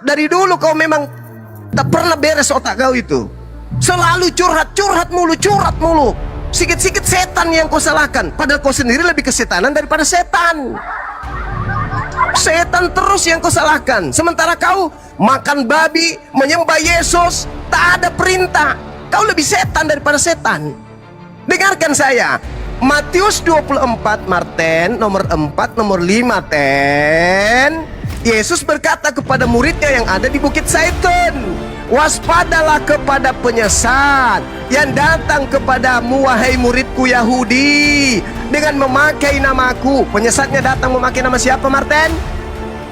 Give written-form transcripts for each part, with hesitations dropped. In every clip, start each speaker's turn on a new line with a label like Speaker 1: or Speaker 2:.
Speaker 1: Dari dulu kau memang tak pernah beres otak kau itu. Selalu curhat mulu. Sikit-sikit setan yang kau salahkan, padahal kau sendiri lebih kesetanan daripada setan. Setan terus yang kau salahkan, sementara kau makan babi, menyembah Yesus, tak ada perintah. Kau lebih setan daripada setan. Dengarkan saya, Matius 24 Marten nomor 4 nomor 5 Ten. Yesus berkata kepada muridnya yang ada di Bukit Zaitun, waspadalah kepada penyesat yang datang kepadamu, wahai muridku Yahudi, dengan memakai namaku. Penyesatnya datang memakai nama siapa, Marten?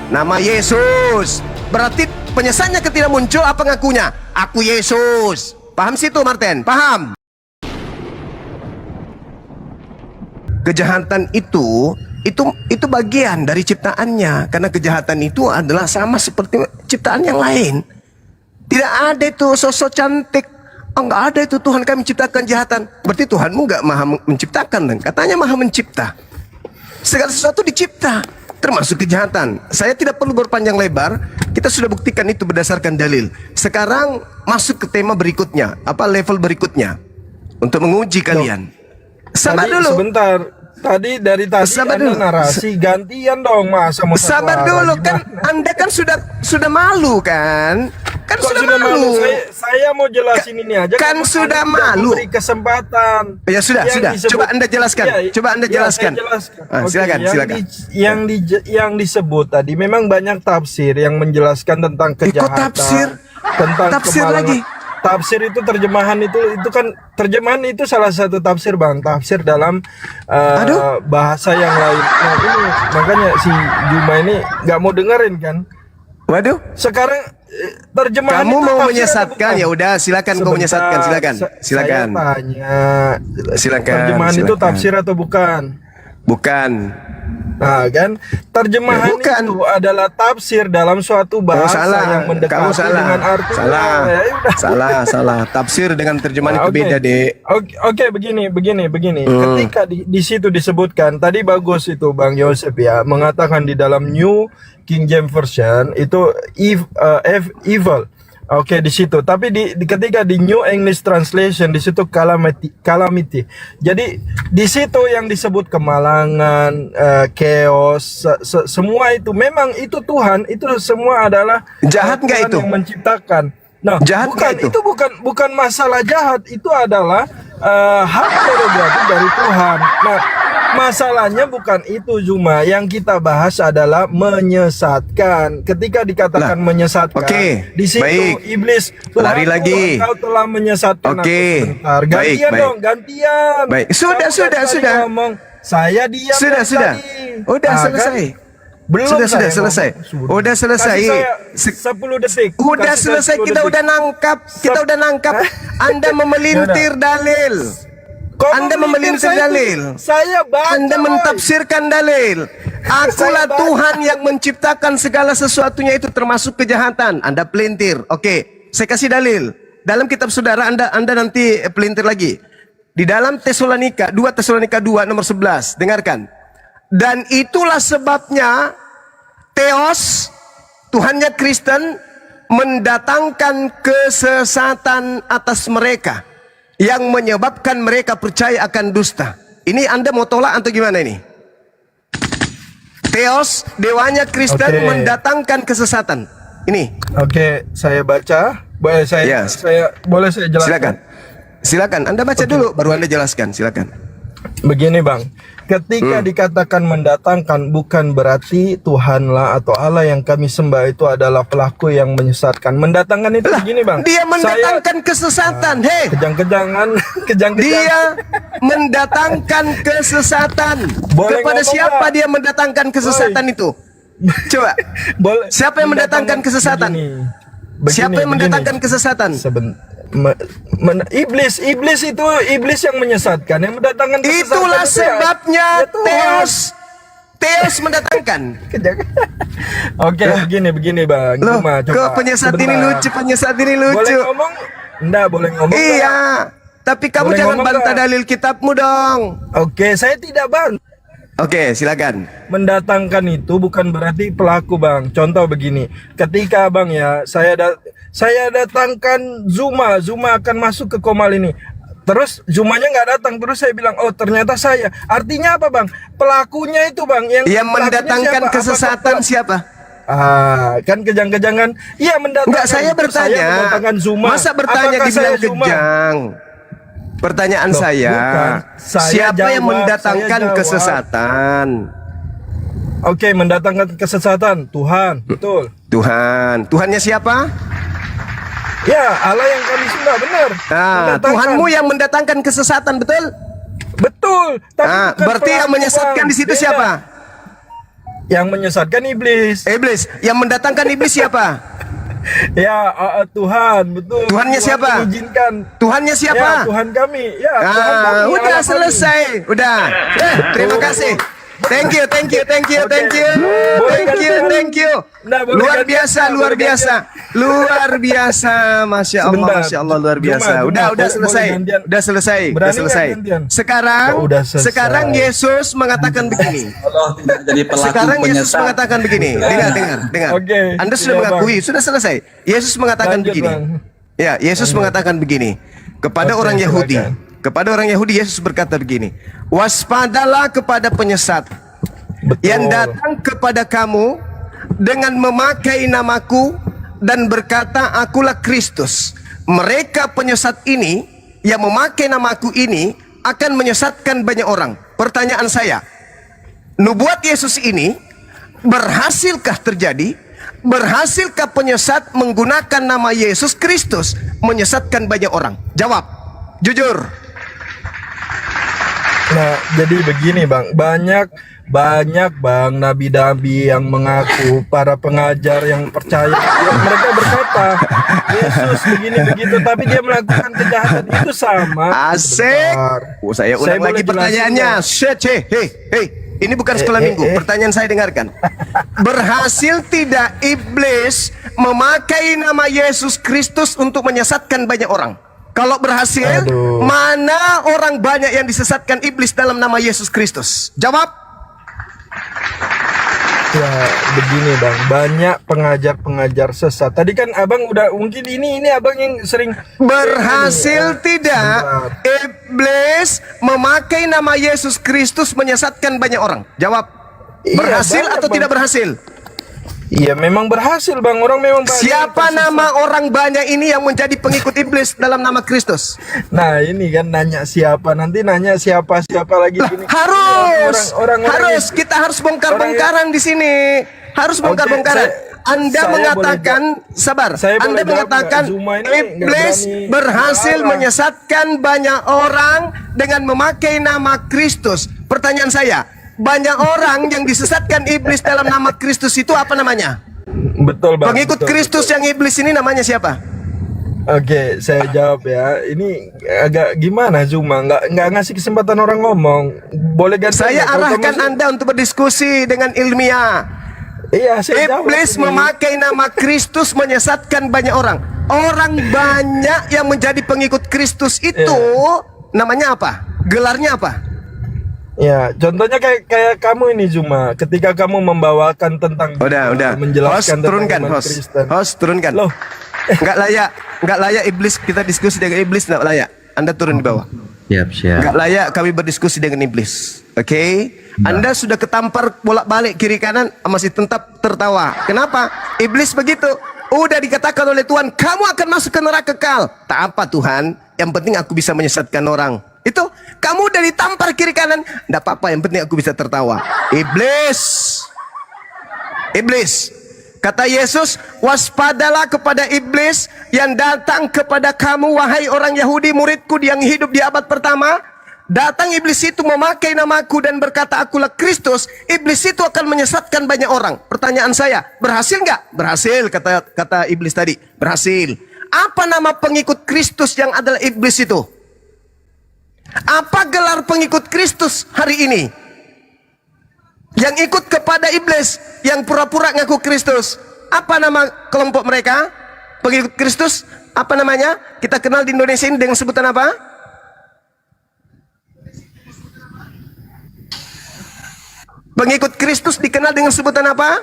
Speaker 1: Nama Yesus. Berarti penyesatnya ketika muncul apa ngakunya? Aku Yesus. Paham situ, Marten? Paham? Kejahatan itu bagian dari ciptaannya, karena kejahatan itu adalah sama seperti ciptaan yang lain. Tidak ada itu sosok cantik. Enggak ada itu Tuhan kami menciptakan kejahatan. Berarti Tuhanmu enggak maha menciptakan, dan katanya maha mencipta. Segala sesuatu dicipta, termasuk kejahatan. Saya tidak perlu berpanjang lebar, kita sudah buktikan itu berdasarkan dalil. Sekarang masuk ke tema berikutnya, level berikutnya, untuk menguji kalian. Sabar dulu.
Speaker 2: Sebentar. Dari tadi Anda narasi gantian dong, masa mau
Speaker 1: sabar dulu kan Anda kan sudah malu kan? Kan sudah malu.
Speaker 2: Saya mau jelasin ini aja.
Speaker 1: Kan sudah malu.
Speaker 2: Beri kesempatan.
Speaker 1: Ya sudah. Coba Anda jelaskan. Silakan.
Speaker 2: Yang disebut tadi memang banyak tafsir yang menjelaskan tentang kejahatan. Tafsir lagi. Tafsir itu terjemahan itu kan terjemahan itu salah satu tafsir, Bang. Tafsir dalam bahasa yang lain. Nah, ini makanya si Juma ini nggak mau dengerin kan?
Speaker 1: Waduh.
Speaker 2: Sekarang terjemahan
Speaker 1: kamu
Speaker 2: itu
Speaker 1: mau menyesatkan, ya udah silakan kau menyesatkan, silakan.
Speaker 2: Saya tanya.
Speaker 1: Silakan.
Speaker 2: Terjemahan itu tafsir atau bukan?
Speaker 1: Bukan.
Speaker 2: Nah kan, terjemahan itu adalah tafsir dalam suatu bahasa yang mendekati dengan arti.
Speaker 1: Salah. Tafsir dengan terjemahan itu beda, Dek.
Speaker 2: Oke, begini. Ketika di situ disebutkan, tadi bagus itu Bang Yosef ya, mengatakan di dalam New King James Version itu evil. Oke, di situ. Tapi ketika di New English Translation di situ calamity. Jadi di situ yang disebut kemalangan, chaos, semua itu memang itu Tuhan, itu semua adalah
Speaker 1: jahat nggak itu?
Speaker 2: Yang menciptakan. Nah,
Speaker 1: jahat
Speaker 2: itu bukan masalah jahat, itu adalah hak prerogatif dari Tuhan. Nah, masalahnya bukan itu Zuma. Yang kita bahas adalah menyesatkan. Ketika dikatakan menyesatkan, di situ baik. Iblis
Speaker 1: lari lagi.
Speaker 2: Kau telah menyesatkan aku sebentar. Gantian dong, gantian.
Speaker 1: Baik. Sudah.
Speaker 2: Ngomong, saya diam.
Speaker 1: Sudah. Udah selesai.
Speaker 2: Kan? Belum
Speaker 1: sudah selesai. Udah selesai.
Speaker 2: 10 detik.
Speaker 1: Udah selesai. Kita udah nangkap. Anda memelintir dalil. Anda memelintir dalil.
Speaker 2: Saya baca.
Speaker 1: Anda mentafsirkan dalil. Akulah Tuhan yang menciptakan segala sesuatunya, itu termasuk kejahatan. Anda pelintir. Oke, saya kasih dalil. Dalam kitab saudara Anda nanti pelintir lagi. Di dalam 2 Tesalonika 2 nomor 11. Dengarkan. Dan itulah sebabnya Theos, Tuhannya Kristen, mendatangkan kesesatan atas mereka yang menyebabkan mereka percaya akan dusta. Ini Anda mau tolak atau gimana ini? Theos, dewanya Kristen, mendatangkan kesesatan. Ini. Oke,
Speaker 2: saya baca. Boleh saya jelaskan?
Speaker 1: Silakan. Anda baca dulu, baru Anda jelaskan. Silakan.
Speaker 2: Begini Bang, ketika dikatakan mendatangkan, bukan berarti Tuhanlah atau Allah yang kami sembah itu adalah pelaku yang menyesatkan. Mendatangkan itu begini Bang,
Speaker 1: dia mendatangkan kesesatan. Kejang-kejangan. Dia mendatangkan kesesatan. Kepada siapa dia mendatangkan kesesatan itu? Coba. Siapa yang mendatangkan kesesatan? Siapa yang mendatangkan kesesatan?
Speaker 2: Iblis yang menyesatkan, yang mendatangkan kesesatan.
Speaker 1: Itulah sebabnya Theos mendatangkan.
Speaker 2: Oke, begini Bang.
Speaker 1: Kok penyesat ini lucu.
Speaker 2: Boleh ngomong? Enggak, boleh ngomong.
Speaker 1: Iya, tapi kamu jangan bantah dalil kitabmu dong.
Speaker 2: Oke, saya tidak bantah.
Speaker 1: Oke, silakan.
Speaker 2: Mendatangkan itu bukan berarti pelaku, Bang. Contoh begini, ketika Bang ya, saya datangkan Zuma akan masuk ke Komal ini. Terus Zumanya nggak datang, terus saya bilang, oh ternyata saya. Artinya apa, Bang? Pelakunya itu, Bang, yang
Speaker 1: mendatangkan
Speaker 2: siapa?
Speaker 1: kesesatan siapa?
Speaker 2: Kan kejang-kejangan. Iya, mendatangkan.
Speaker 1: Enggak, saya
Speaker 2: itu,
Speaker 1: bertanya.
Speaker 2: saya mendatangkan Zuma.
Speaker 1: Masa bertanya
Speaker 2: Apakah
Speaker 1: dibilang
Speaker 2: saya Zuma?
Speaker 1: kejang? Pertanyaan
Speaker 2: Loh,
Speaker 1: saya,
Speaker 2: bukan. Saya
Speaker 1: siapa yang
Speaker 2: jawab,
Speaker 1: mendatangkan
Speaker 2: saya jawab.
Speaker 1: kesesatan?
Speaker 2: Oke, mendatangkan kesesatan Tuhan, betul.
Speaker 1: Tuhannya siapa?
Speaker 2: Ya, Allah yang kami sembah, benar.
Speaker 1: Nah,
Speaker 2: Mendatangkan.
Speaker 1: Tuhanmu yang mendatangkan kesesatan, betul?
Speaker 2: Betul. Tapi bukan
Speaker 1: berarti yang
Speaker 2: pelaku,
Speaker 1: menyesatkan
Speaker 2: Bang.
Speaker 1: di situ
Speaker 2: Beda.
Speaker 1: siapa?
Speaker 2: Yang menyesatkan iblis.
Speaker 1: Iblis. Yang mendatangkan iblis siapa?
Speaker 2: Ya, Tuhan, betul.
Speaker 1: Tuhannya
Speaker 2: Tuhan
Speaker 1: siapa?
Speaker 2: mengizinkan.
Speaker 1: Tuhannya siapa?
Speaker 2: Ya, Tuhan kami. Ya, Tuhan kami.
Speaker 1: Udah
Speaker 2: Allah kami.
Speaker 1: selesai. Udah. Terima kasih. Thank you.
Speaker 2: Boleh
Speaker 1: Thank you.
Speaker 2: Nah, boleh
Speaker 1: Luar
Speaker 2: gantian,
Speaker 1: biasa,
Speaker 2: nah,
Speaker 1: luar
Speaker 2: boleh
Speaker 1: biasa. Luar biasa. Masya Allah,
Speaker 2: Sebentar.
Speaker 1: Masya Allah, luar biasa.
Speaker 2: Juma,
Speaker 1: Udah
Speaker 2: boleh
Speaker 1: selesai.
Speaker 2: gantian.
Speaker 1: Udah selesai.
Speaker 2: Berani
Speaker 1: Udah selesai.
Speaker 2: nggak gantian?
Speaker 1: Sekarang,
Speaker 2: Oh, udah selesai.
Speaker 1: sekarang Yesus mengatakan begini.
Speaker 3: Allah tidak jadi pelaku
Speaker 1: Sekarang Yesus
Speaker 3: penyesat.
Speaker 1: mengatakan begini. Dengar.
Speaker 2: Oke.
Speaker 1: Anda sudah
Speaker 2: Iya,
Speaker 1: mengakui,
Speaker 2: Bang.
Speaker 1: sudah selesai. Yesus mengatakan
Speaker 2: Lanjut,
Speaker 1: begini.
Speaker 2: Bang.
Speaker 1: Ya, Yesus mengatakan begini kepada
Speaker 2: Oke,
Speaker 1: orang Yahudi.
Speaker 2: silakan.
Speaker 1: Kepada orang Yahudi Yesus berkata begini, waspadalah kepada penyesat
Speaker 2: Betul.
Speaker 1: yang datang kepada kamu dengan memakai namaku dan berkata, akulah Kristus. Mereka penyesat ini yang memakai namaku ini akan menyesatkan banyak orang. Pertanyaan saya, nubuat Yesus ini berhasilkah terjadi? Berhasilkah penyesat menggunakan nama Yesus Kristus menyesatkan banyak orang? Jawab, jujur.
Speaker 2: Nah, jadi begini, Bang. Banyak Bang nabi-nabi yang mengaku, para pengajar yang percaya, mereka berkata Yesus begini begitu, tapi dia melakukan kejahatan itu sama.
Speaker 1: Asik.
Speaker 2: Sebentar.
Speaker 1: Saya ulang lagi
Speaker 2: boleh jelasin
Speaker 1: pertanyaannya.
Speaker 2: nggak?
Speaker 1: Hei, ini bukan sekolah minggu. Pertanyaan saya dengarkan. Berhasil tidak iblis memakai nama Yesus Kristus untuk menyesatkan banyak orang? Kalau berhasil,
Speaker 2: Aduh.
Speaker 1: mana orang banyak yang disesatkan iblis dalam nama Yesus Kristus? Jawab.
Speaker 2: Ya, begini, Bang. Banyak pengajar-pengajar sesat. Tadi kan Abang udah, mungkin ini Abang yang sering
Speaker 1: Berhasil
Speaker 2: ini,
Speaker 1: tidak
Speaker 2: sebentar.
Speaker 1: iblis memakai nama Yesus Kristus menyesatkan banyak orang? Jawab.
Speaker 2: Iya,
Speaker 1: Berhasil
Speaker 2: banyak,
Speaker 1: atau
Speaker 2: Bang.
Speaker 1: tidak berhasil?
Speaker 2: Iya, memang berhasil, Bang. Orang memang banyak
Speaker 1: Siapa
Speaker 2: yang tersesat.
Speaker 1: nama orang banyak ini yang menjadi pengikut iblis dalam nama Kristus?
Speaker 2: Nah, ini kan nanya siapa, nanti nanya siapa lagi gini.
Speaker 1: Harus,
Speaker 2: Orang-orang
Speaker 1: harus kita harus bongkar-bongkaran di sini. Harus bongkar-bongkaran. Anda
Speaker 2: saya
Speaker 1: mengatakan, sabar.
Speaker 2: saya
Speaker 1: Anda
Speaker 2: boleh jawab
Speaker 1: mengatakan
Speaker 2: nggak? Zuma ini nggak
Speaker 1: iblis
Speaker 2: berani
Speaker 1: berhasil
Speaker 2: marah.
Speaker 1: menyesatkan banyak orang dengan memakai nama Kristus. Pertanyaan saya, banyak orang yang disesatkan iblis dalam nama Kristus itu apa namanya?
Speaker 2: Betul, Bang.
Speaker 1: Pengikut
Speaker 2: betul,
Speaker 1: Kristus yang iblis ini namanya siapa?
Speaker 2: Oke, saya jawab ya. Ini agak gimana Zuma? Nggak ngasih kesempatan orang ngomong. Boleh ganti
Speaker 1: Saya
Speaker 2: nggak? Kalau
Speaker 1: arahkan
Speaker 2: kamu-
Speaker 1: Anda untuk berdiskusi dengan ilmiah.
Speaker 2: Iya, saya jawab
Speaker 1: Iblis
Speaker 2: ini.
Speaker 1: memakai nama Kristus menyesatkan banyak orang. Orang banyak yang menjadi pengikut Kristus itu namanya apa? Gelarnya apa?
Speaker 2: Ya, contohnya kayak kamu ini Zuma, ketika kamu membawakan tentang
Speaker 1: Udah. Host
Speaker 2: menjelaskan
Speaker 1: turunkan,
Speaker 2: tentang iman
Speaker 1: host.
Speaker 2: Kristen.
Speaker 1: Host turunkan.
Speaker 2: Loh,
Speaker 1: Enggak layak iblis kita diskusi dengan iblis, enggak layak. Anda turun di bawah.
Speaker 3: Siap.
Speaker 1: Enggak layak kami berdiskusi dengan iblis. Oke? Anda sudah ketampar bolak-balik kiri kanan masih tetap tertawa. Kenapa? Iblis begitu. Udah dikatakan oleh Tuhan, kamu akan masuk ke neraka kekal. Tak apa Tuhan, yang penting aku bisa menyesatkan orang. Itu kamu udah ditampar kiri kanan, enggak apa-apa, yang penting aku bisa tertawa. Iblis. Kata Yesus, waspadalah kepada iblis yang datang kepada kamu, wahai orang Yahudi, muridku yang hidup di abad pertama. Datang iblis itu memakai namaku dan berkata, akulah Kristus. Iblis itu akan menyesatkan banyak orang. Pertanyaan saya, berhasil nggak? Berhasil, kata iblis tadi. Berhasil. Apa nama pengikut Kristus yang adalah iblis itu? Apa gelar pengikut Kristus hari ini? Yang ikut kepada iblis, yang pura-pura ngaku Kristus. Apa nama kelompok mereka? Pengikut Kristus, apa namanya? Kita kenal di Indonesia ini dengan sebutan apa? Pengikut Kristus dikenal dengan sebutan apa?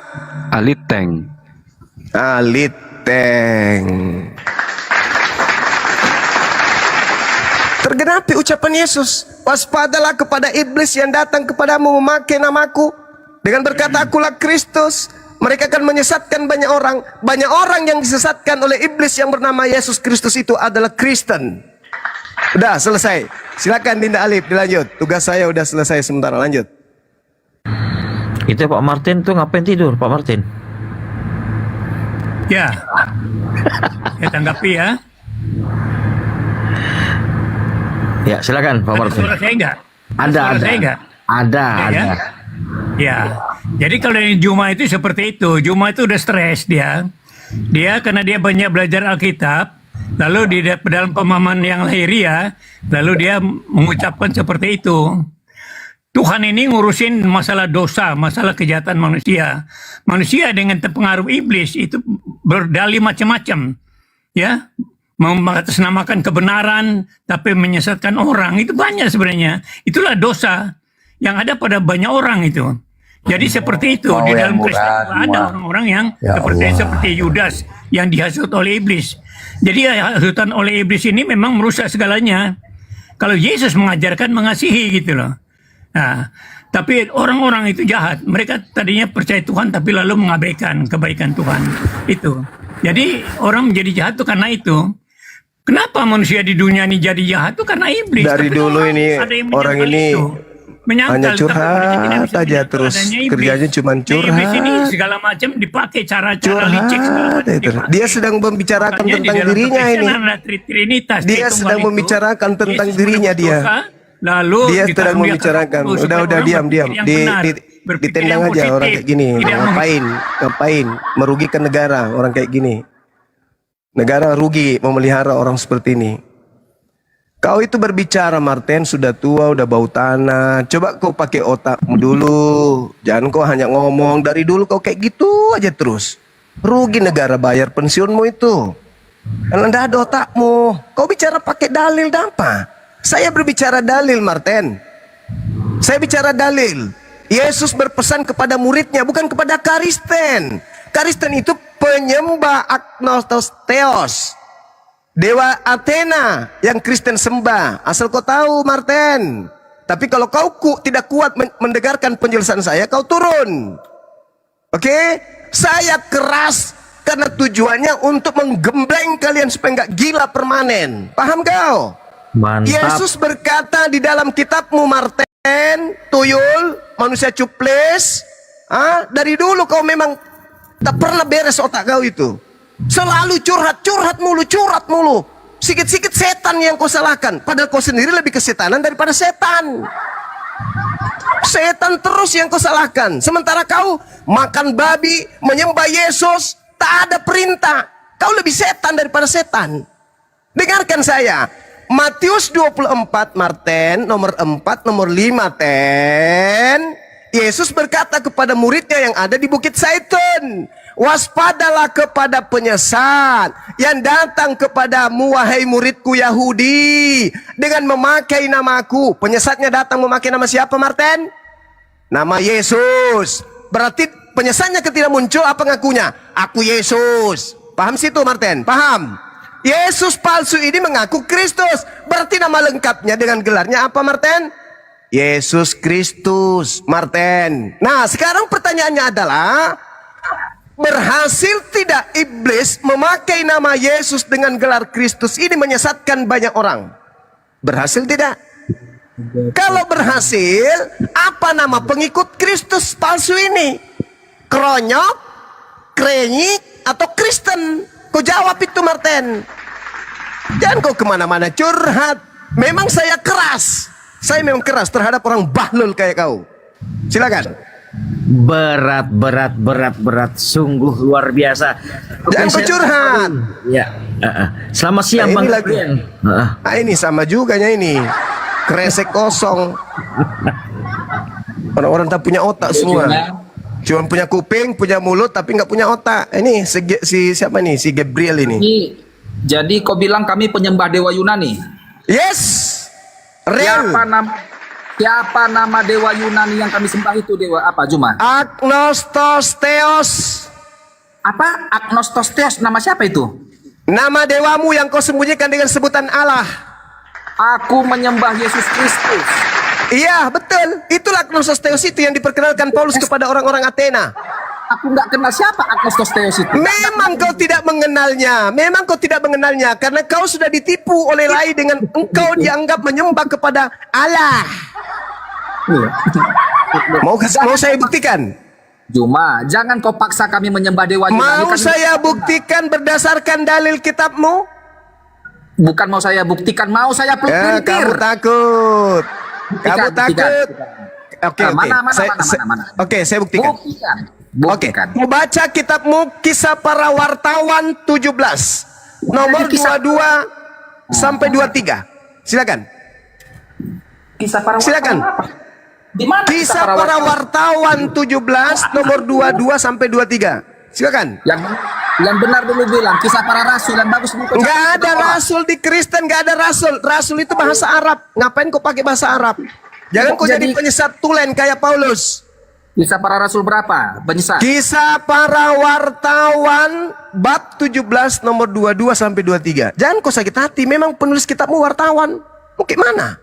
Speaker 3: Aliteng.
Speaker 1: Aliteng. Tergenapi ucapan Yesus, waspadalah kepada iblis yang datang kepadamu memakai namaku dengan berkata akulah Kristus. Mereka akan menyesatkan banyak orang. Banyak orang yang disesatkan oleh iblis yang bernama Yesus Kristus itu adalah Kristen. Udah selesai. Silakan Dinda Alif dilanjut. Tugas saya udah selesai sementara, lanjut.
Speaker 4: Itu Pak Martin tuh ngapain tidur, Pak Martin?
Speaker 5: Ya, ya tanggapi ya.
Speaker 4: Ya, silakan Pak Martin.
Speaker 5: Suara saya enggak?
Speaker 4: Ada.
Speaker 5: Saya enggak?
Speaker 4: Ada.
Speaker 5: Ya, jadi kalau yang Juma itu seperti itu. Juma itu udah stres dia. Dia karena dia banyak belajar Alkitab, lalu di dalam pemahaman yang lahiriah, lalu dia mengucapkan seperti itu. Tuhan ini ngurusin masalah dosa, masalah kejahatan manusia. Manusia dengan terpengaruh iblis itu berdalih macam-macam. Ya, mengatasnamakan kebenaran tapi menyesatkan orang. Itu banyak sebenarnya. Itulah dosa yang ada pada banyak orang itu. Jadi seperti itu di dalam Kristen ada orang-orang yang seperti Yudas yang dihasut oleh iblis. Jadi hasutan oleh iblis ini memang merusak segalanya. Kalau Yesus mengajarkan mengasihi gitu loh. Nah, tapi orang-orang itu jahat. Mereka tadinya percaya Tuhan tapi lalu mengabaikan kebaikan Tuhan. Itu. Jadi orang menjadi jahat itu karena itu. Kenapa manusia di dunia ini jadi jahat itu karena iblis.
Speaker 1: Dari
Speaker 5: tapi
Speaker 1: dulu ini orang ini hanya
Speaker 5: menyangkal,
Speaker 1: curhat aja terus, kerjanya cuma curhat.
Speaker 5: Iblis ini segala macam dipakai cara-cara licik.
Speaker 1: Dia sedang membicarakan tentang dirinya ini. Dia sedang membicarakan tentang dirinya dia.
Speaker 5: Lalu
Speaker 1: dia sedang membicarakan. Udah diam. Ditendang aja orang kayak gini. Ngapain? Merugikan negara orang kayak gini. Negara rugi memelihara orang seperti ini. Kau itu berbicara Martin, sudah tua, udah bau tanah. Coba kau pakai otakmu dulu. Jangan kau hanya ngomong. Dari dulu kau kayak gitu aja terus. Rugi negara bayar pensiunmu itu. Karena tidak ada otakmu. Kau bicara pakai dalil apa? Saya berbicara dalil Martin. Saya bicara dalil. Yesus berpesan kepada muridnya, bukan kepada Kristen. Kristen itu penyembah agnostos theos. Dewa Athena yang Kristen sembah. Asal kau tahu Martin. Tapi kalau kau tidak kuat mendengarkan penjelasan saya, kau turun. Oke? Saya keras karena tujuannya untuk menggembleng kalian supaya nggak gila permanen. Paham kau?
Speaker 4: Mantap.
Speaker 1: Yesus berkata di dalam kitabmu Martin, tuyul, manusia cuplis. Dari dulu kau memang tak pernah beres otak kau itu. Selalu curhat mulu. Sikit-sikit setan yang kau salahkan. Padahal kau sendiri lebih kesetanan daripada setan. Setan terus yang kau salahkan. Sementara kau makan babi, menyembah Yesus, tak ada perintah. Kau lebih setan daripada setan. Dengarkan saya. Matius 24 Martin, nomor 4, nomor 5 Yesus berkata kepada muridnya yang ada di Bukit Zaitun, waspadalah kepada penyesat yang datang kepadamu, wahai muridku Yahudi, dengan memakai namaku. Penyesatnya datang memakai nama siapa Martin? Nama Yesus. Berarti penyesatnya ketika muncul apa ngakunya? Aku Yesus. Paham situ Martin? Paham? Yesus palsu ini mengaku Kristus. Berarti nama lengkapnya dengan gelarnya apa Martin? Yesus Kristus, Martin. Nah, sekarang pertanyaannya adalah, berhasil tidak iblis memakai nama Yesus dengan gelar Kristus ini menyesatkan banyak orang? Berhasil tidak? Kalau berhasil, apa nama pengikut Kristus palsu ini? Kronyok, krenyik, atau Kristen? Kau jawab itu Martin. Jangan kau kemana-mana curhat. Memang saya keras. Saya memang keras terhadap orang bahlul kayak kau. Silakan.
Speaker 4: Berat. Sungguh luar biasa.
Speaker 1: Jangan kau curhat.
Speaker 4: Ya. Selamat siang Bang Adrian.
Speaker 1: Ini sama juga ini. Kresek kosong. Orang-orang tak punya otak semua. Cuma punya kuping, punya mulut, tapi nggak punya otak. Ini si siapa nih? Si Gabriel ini.
Speaker 6: Jadi kau bilang kami penyembah dewa Yunani?
Speaker 1: Yes. Real.
Speaker 6: Siapa nama dewa Yunani yang kami sembah itu? Dewa apa, Juma?
Speaker 1: Agnostos Theos.
Speaker 6: Apa? Agnostos Theos, nama siapa itu?
Speaker 1: Nama dewamu yang kau sembunyikan dengan sebutan Allah.
Speaker 6: Aku menyembah Yesus Kristus.
Speaker 1: Iya, betul. Itulah Agnostos Theos itu yang diperkenalkan Paulus kepada orang-orang Athena.
Speaker 6: Aku nggak kenal siapa Agnostos Theos itu.
Speaker 1: Memang kau tidak mengenalnya. Memang kau tidak mengenalnya. Karena kau sudah ditipu oleh lain dengan engkau dianggap menyembah kepada Allah. Mau saya buktikan?
Speaker 6: Juma, jangan kau paksa kami menyembah dewa Yunani.
Speaker 1: Mau saya buktikan berdasarkan dalil kitabmu?
Speaker 6: Bukan mau saya buktikan, mau saya
Speaker 1: Ya,
Speaker 6: pelintir.
Speaker 1: kamu takut. Kamu takut. Oke, oke. Oke, saya buktikan.
Speaker 6: Buktikan.
Speaker 1: Oke, mau baca kitabmu Kisah Para Wartawan 17 nomor 22 sampai 23. Silakan.
Speaker 6: Kisah para
Speaker 1: Silakan.
Speaker 6: wartawan apa? Di mana
Speaker 1: Kisah Para Wartawan 17 nomor 22 sampai 23. Silakan.
Speaker 6: Yang benar dulu bilang kisah para rasul yang bagus dulu.
Speaker 1: Enggak ada rasul di Kristen, enggak ada rasul. Rasul itu bahasa Arab. Ngapain kau pakai bahasa Arab? Jangan kau jadi penyesat tulen kayak Paulus.
Speaker 6: Kisah para rasul berapa? Penyesat.
Speaker 1: Kisah Para Wartawan bab 17 nomor 22 sampai 23. Jangan kau sakit hati, memang penulis kitabmu wartawan. Mau gimana?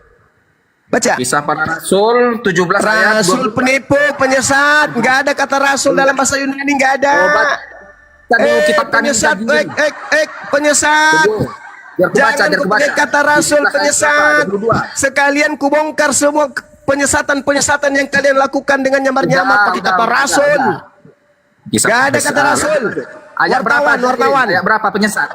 Speaker 1: Baca.
Speaker 6: Kisah para rasul 17 ayat
Speaker 1: Rasul
Speaker 6: 22.
Speaker 1: penipu, penyesat. Enggak ada kata rasul dalam bahasa Yunani, enggak ada.
Speaker 6: Kitab kami
Speaker 1: Penyesat,
Speaker 6: sudah
Speaker 1: penyesat.
Speaker 6: Biar ku baca,
Speaker 1: Jangan
Speaker 6: biar
Speaker 1: ku
Speaker 6: ku baca.
Speaker 1: pakai kata rasul
Speaker 6: 17 ayat
Speaker 1: penyesat.
Speaker 6: berapa? 22.
Speaker 1: Sekalian ku bongkar semua penyesatan-penyesatan yang kalian lakukan dengan nyamar-nyamar pakai kata rasul.
Speaker 6: Kisah
Speaker 1: Gak ada kata rasul.
Speaker 6: Ayat berapa?
Speaker 1: Wartawan.
Speaker 6: Ayat berapa penyesat?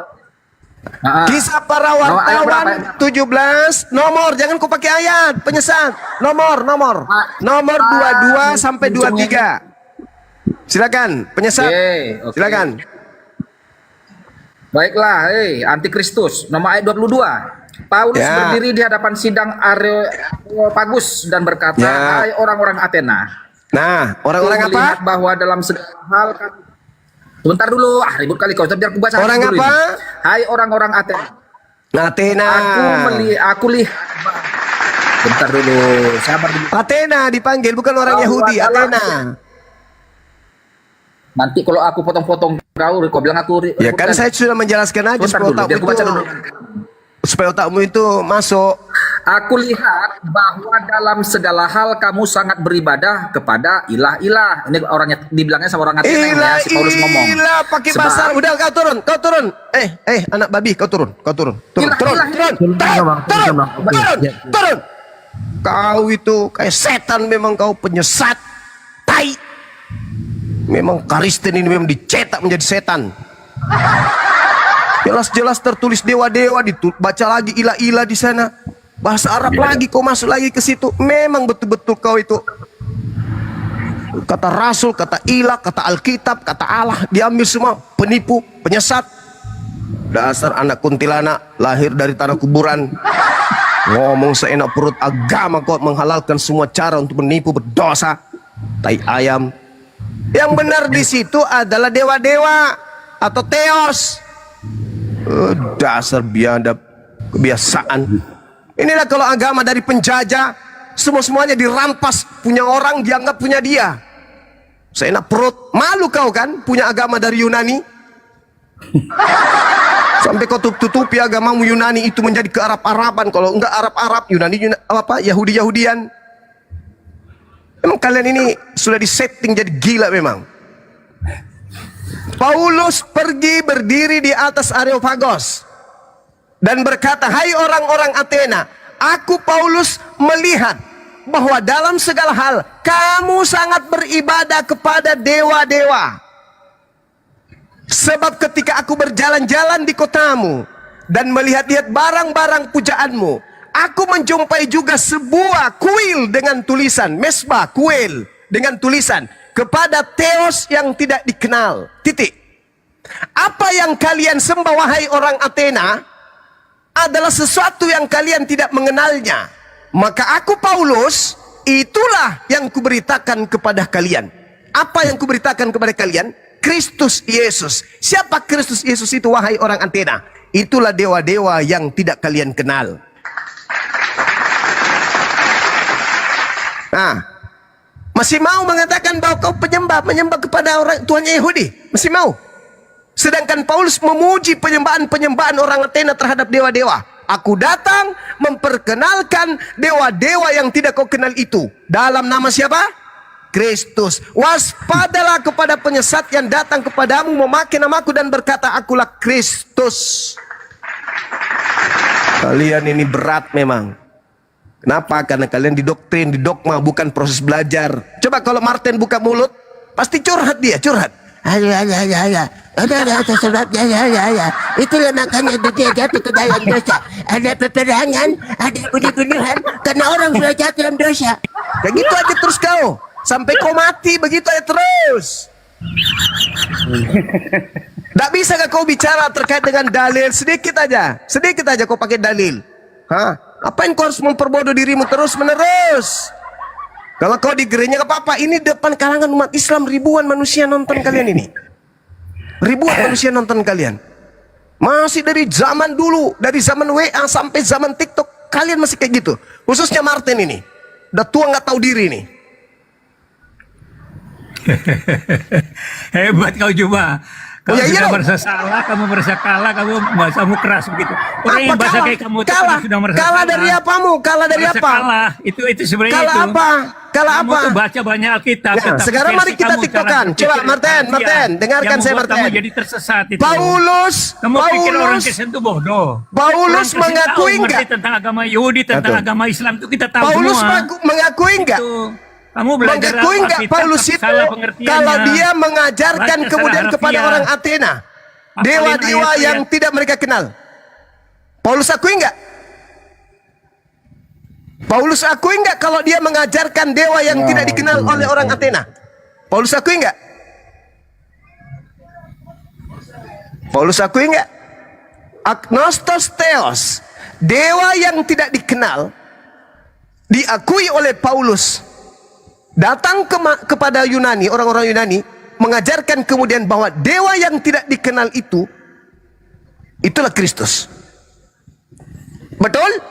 Speaker 1: Kisah Para
Speaker 6: ayat
Speaker 1: Wartawan
Speaker 6: berapa?
Speaker 1: 17 nomor, jangan ku pakai ayat, penyesat. Nomor 22 sampai 23. Silakan, penyesat.
Speaker 6: Oke.
Speaker 1: Silakan.
Speaker 6: Baiklah, antikristus. Nomor ayat 22. Paulus
Speaker 1: Ya.
Speaker 6: berdiri di hadapan sidang Areopagus dan berkata,
Speaker 1: Ya.
Speaker 6: "Hai orang-orang Athena,
Speaker 1: Nah, orang-orang
Speaker 6: aku
Speaker 1: apa?
Speaker 6: melihat bahwa dalam segala hal Sebentar dulu, ribut kali kau. Biar aku baca
Speaker 1: Orang
Speaker 6: dulu
Speaker 1: apa?
Speaker 6: ini. Hai orang-orang Athena,
Speaker 1: Athena.
Speaker 6: aku lihat. Bentar dulu, sabar dulu.
Speaker 1: Athena dipanggil, bukan orang
Speaker 6: Bahwa
Speaker 1: Yahudi.
Speaker 6: dalam-
Speaker 1: Athena.
Speaker 6: Nanti kalau aku potong-potong kau bilang aku
Speaker 1: Ya kan saya sudah menjelaskan aja
Speaker 6: Bentar
Speaker 1: supaya
Speaker 6: dulu,
Speaker 1: otakmu
Speaker 6: biar aku baca
Speaker 1: itu,
Speaker 6: dulu.
Speaker 1: supaya otakmu itu masuk.
Speaker 6: Aku lihat bahwa dalam segala hal kamu sangat beribadah kepada ilah-ilah. Ini orangnya dibilangnya sama orang Athena ya, si Paulus ngomong.
Speaker 1: Ilah, pakai
Speaker 6: Sebab-
Speaker 1: bahasa. Udah kau turun. Anak babi, kau turun. Turun. Kau itu kayak setan, memang kau penyesat. Tai. Memang Kristen ini memang dicetak menjadi setan. Jelas-jelas tertulis dewa-dewa, baca lagi ilah-ilah di sana. Bahasa Arab lagi, kau masuk lagi ke situ. Memang betul-betul kau itu kata rasul, kata ilah, kata Alkitab, kata Allah diambil semua. Penipu, penyesat. Dasar anak kuntilanak lahir dari tanah kuburan. Ngomong seenak perut, agama kau menghalalkan semua cara untuk menipu, berdosa. Tai ayam. Yang benar di situ adalah dewa-dewa atau teos. Dasar biadab, kebiasaan. Inilah kalau agama dari penjajah, semuanya dirampas, punya orang dianggap punya dia. Seenak perut, malu kau kan punya agama dari Yunani? Sampai kau tutupi agamamu Yunani itu menjadi ke Arab-Araban. Kalau enggak Arab-Arab, Yahudi-Yahudian. Memang kalian ini sudah disetting jadi gila memang. Paulus pergi berdiri di atas Areopagos dan berkata, hai orang-orang Athena, aku Paulus melihat bahwa dalam segala hal kamu sangat beribadah kepada dewa-dewa. Sebab ketika aku berjalan-jalan di kotamu dan melihat-lihat barang-barang pujaanmu, aku menjumpai juga sebuah kuil dengan tulisan, mesbah kuil dengan tulisan, kepada Theos yang tidak dikenal. Titik. Apa yang kalian sembah wahai orang Athena adalah sesuatu yang kalian tidak mengenalnya. Maka aku Paulus, itulah yang kuberitakan kepada kalian. Apa yang kuberitakan kepada kalian? Kristus Yesus. Siapa Kristus Yesus itu wahai orang Athena? Itulah dewa-dewa yang tidak kalian kenal. Nah, masih mau mengatakan bahwa kau menyembah kepada orang Tuhan Yahudi? Masih mau? Sedangkan Paulus memuji penyembahan orang Athena terhadap dewa-dewa. Aku datang memperkenalkan dewa-dewa yang tidak kau kenal itu. Dalam nama siapa? Kristus. Waspadalah kepada penyesat yang datang kepadamu memakai namaku dan berkata, akulah Kristus. Kalian ini berat memang. Kenapa? Karena kalian didoktrin, didogma, bukan proses belajar. Coba kalau Martin buka mulut, pasti curhat dia, curhat. Ada sebabnya, itulah makanya dunia jatuh ke dalam dosa. Ada peperangan, ada bunuh-bunuhan, karena orang sudah jatuh dalam dosa. Kayak gitu aja terus kau, sampai kau mati begitu aja terus. Tak bisa kau bicara terkait dengan dalil sedikit aja kau pakai dalil. Apain kau harus memperbodoh dirimu terus menerus? Kalau kau di gereja gak apa-apa. Ini depan kalangan umat Islam ribuan manusia nonton kalian ini. Ribuan manusia nonton kalian. Masih dari zaman dulu, dari zaman WA sampai zaman TikTok, kalian masih kayak gitu. Khususnya Martin ini, udah tua nggak tahu diri nih.
Speaker 5: Hebat kau Juma. Kamu
Speaker 1: iya
Speaker 5: sudah
Speaker 1: dong.
Speaker 5: merasa salah, kamu merasa kalah, kamu keras begitu. Orang yang bahasa kayak kamu itu
Speaker 1: kalah?
Speaker 5: sudah merasa
Speaker 1: Kalah dari apamu? Kalah dari
Speaker 5: merasa
Speaker 1: apa?
Speaker 5: Kalah. Itu sebenarnya
Speaker 1: Kalah
Speaker 5: itu.
Speaker 1: apa? Kalah
Speaker 5: Kamu
Speaker 1: apa?
Speaker 5: tuh baca banyak Alkitab.
Speaker 1: Nah,
Speaker 5: tetapi
Speaker 1: sekarang mari
Speaker 5: versi
Speaker 1: kita
Speaker 5: kamu,
Speaker 1: tiktokan.
Speaker 5: cara
Speaker 1: Coba
Speaker 5: berpikir
Speaker 1: Martin,
Speaker 5: kalian
Speaker 1: dengarkan
Speaker 5: yang
Speaker 1: saya
Speaker 5: membuat
Speaker 1: Martin.
Speaker 5: Kamu jadi tersesat itu. Kamu pikir orang Kristen itu bodoh.
Speaker 1: Paulus
Speaker 5: Orang Kristen
Speaker 1: mengakui
Speaker 5: tahu,
Speaker 1: enggak?
Speaker 5: ngerti tentang agama Yahudi, tentang
Speaker 1: Betul.
Speaker 5: agama Islam itu kita tahu
Speaker 1: Paulus
Speaker 5: semua.
Speaker 1: mengakui enggak?
Speaker 5: Itu. Kamu belajar
Speaker 1: Mengakui enggak
Speaker 5: Alkitab,
Speaker 1: Paulus
Speaker 5: tapi
Speaker 1: itu
Speaker 5: salah pengertiannya.
Speaker 1: kalau dia mengajarkan
Speaker 5: Baca
Speaker 1: kemudian
Speaker 5: salah
Speaker 1: kepada
Speaker 5: harfiah.
Speaker 1: orang Athena
Speaker 5: Hafalin
Speaker 1: dewa-dewa
Speaker 5: ayat-ayat.
Speaker 1: yang tidak mereka kenal. Paulus akui enggak? Paulus akui enggak kalau dia mengajarkan dewa yang tidak dikenal oleh orang Athena? Paulus akui enggak? Paulus akui enggak? Agnostos Theos, dewa yang tidak dikenal, diakui oleh Paulus. Datang kepada Yunani, orang-orang Yunani, mengajarkan kemudian bahwa dewa yang tidak dikenal itulah Kristus. Betul?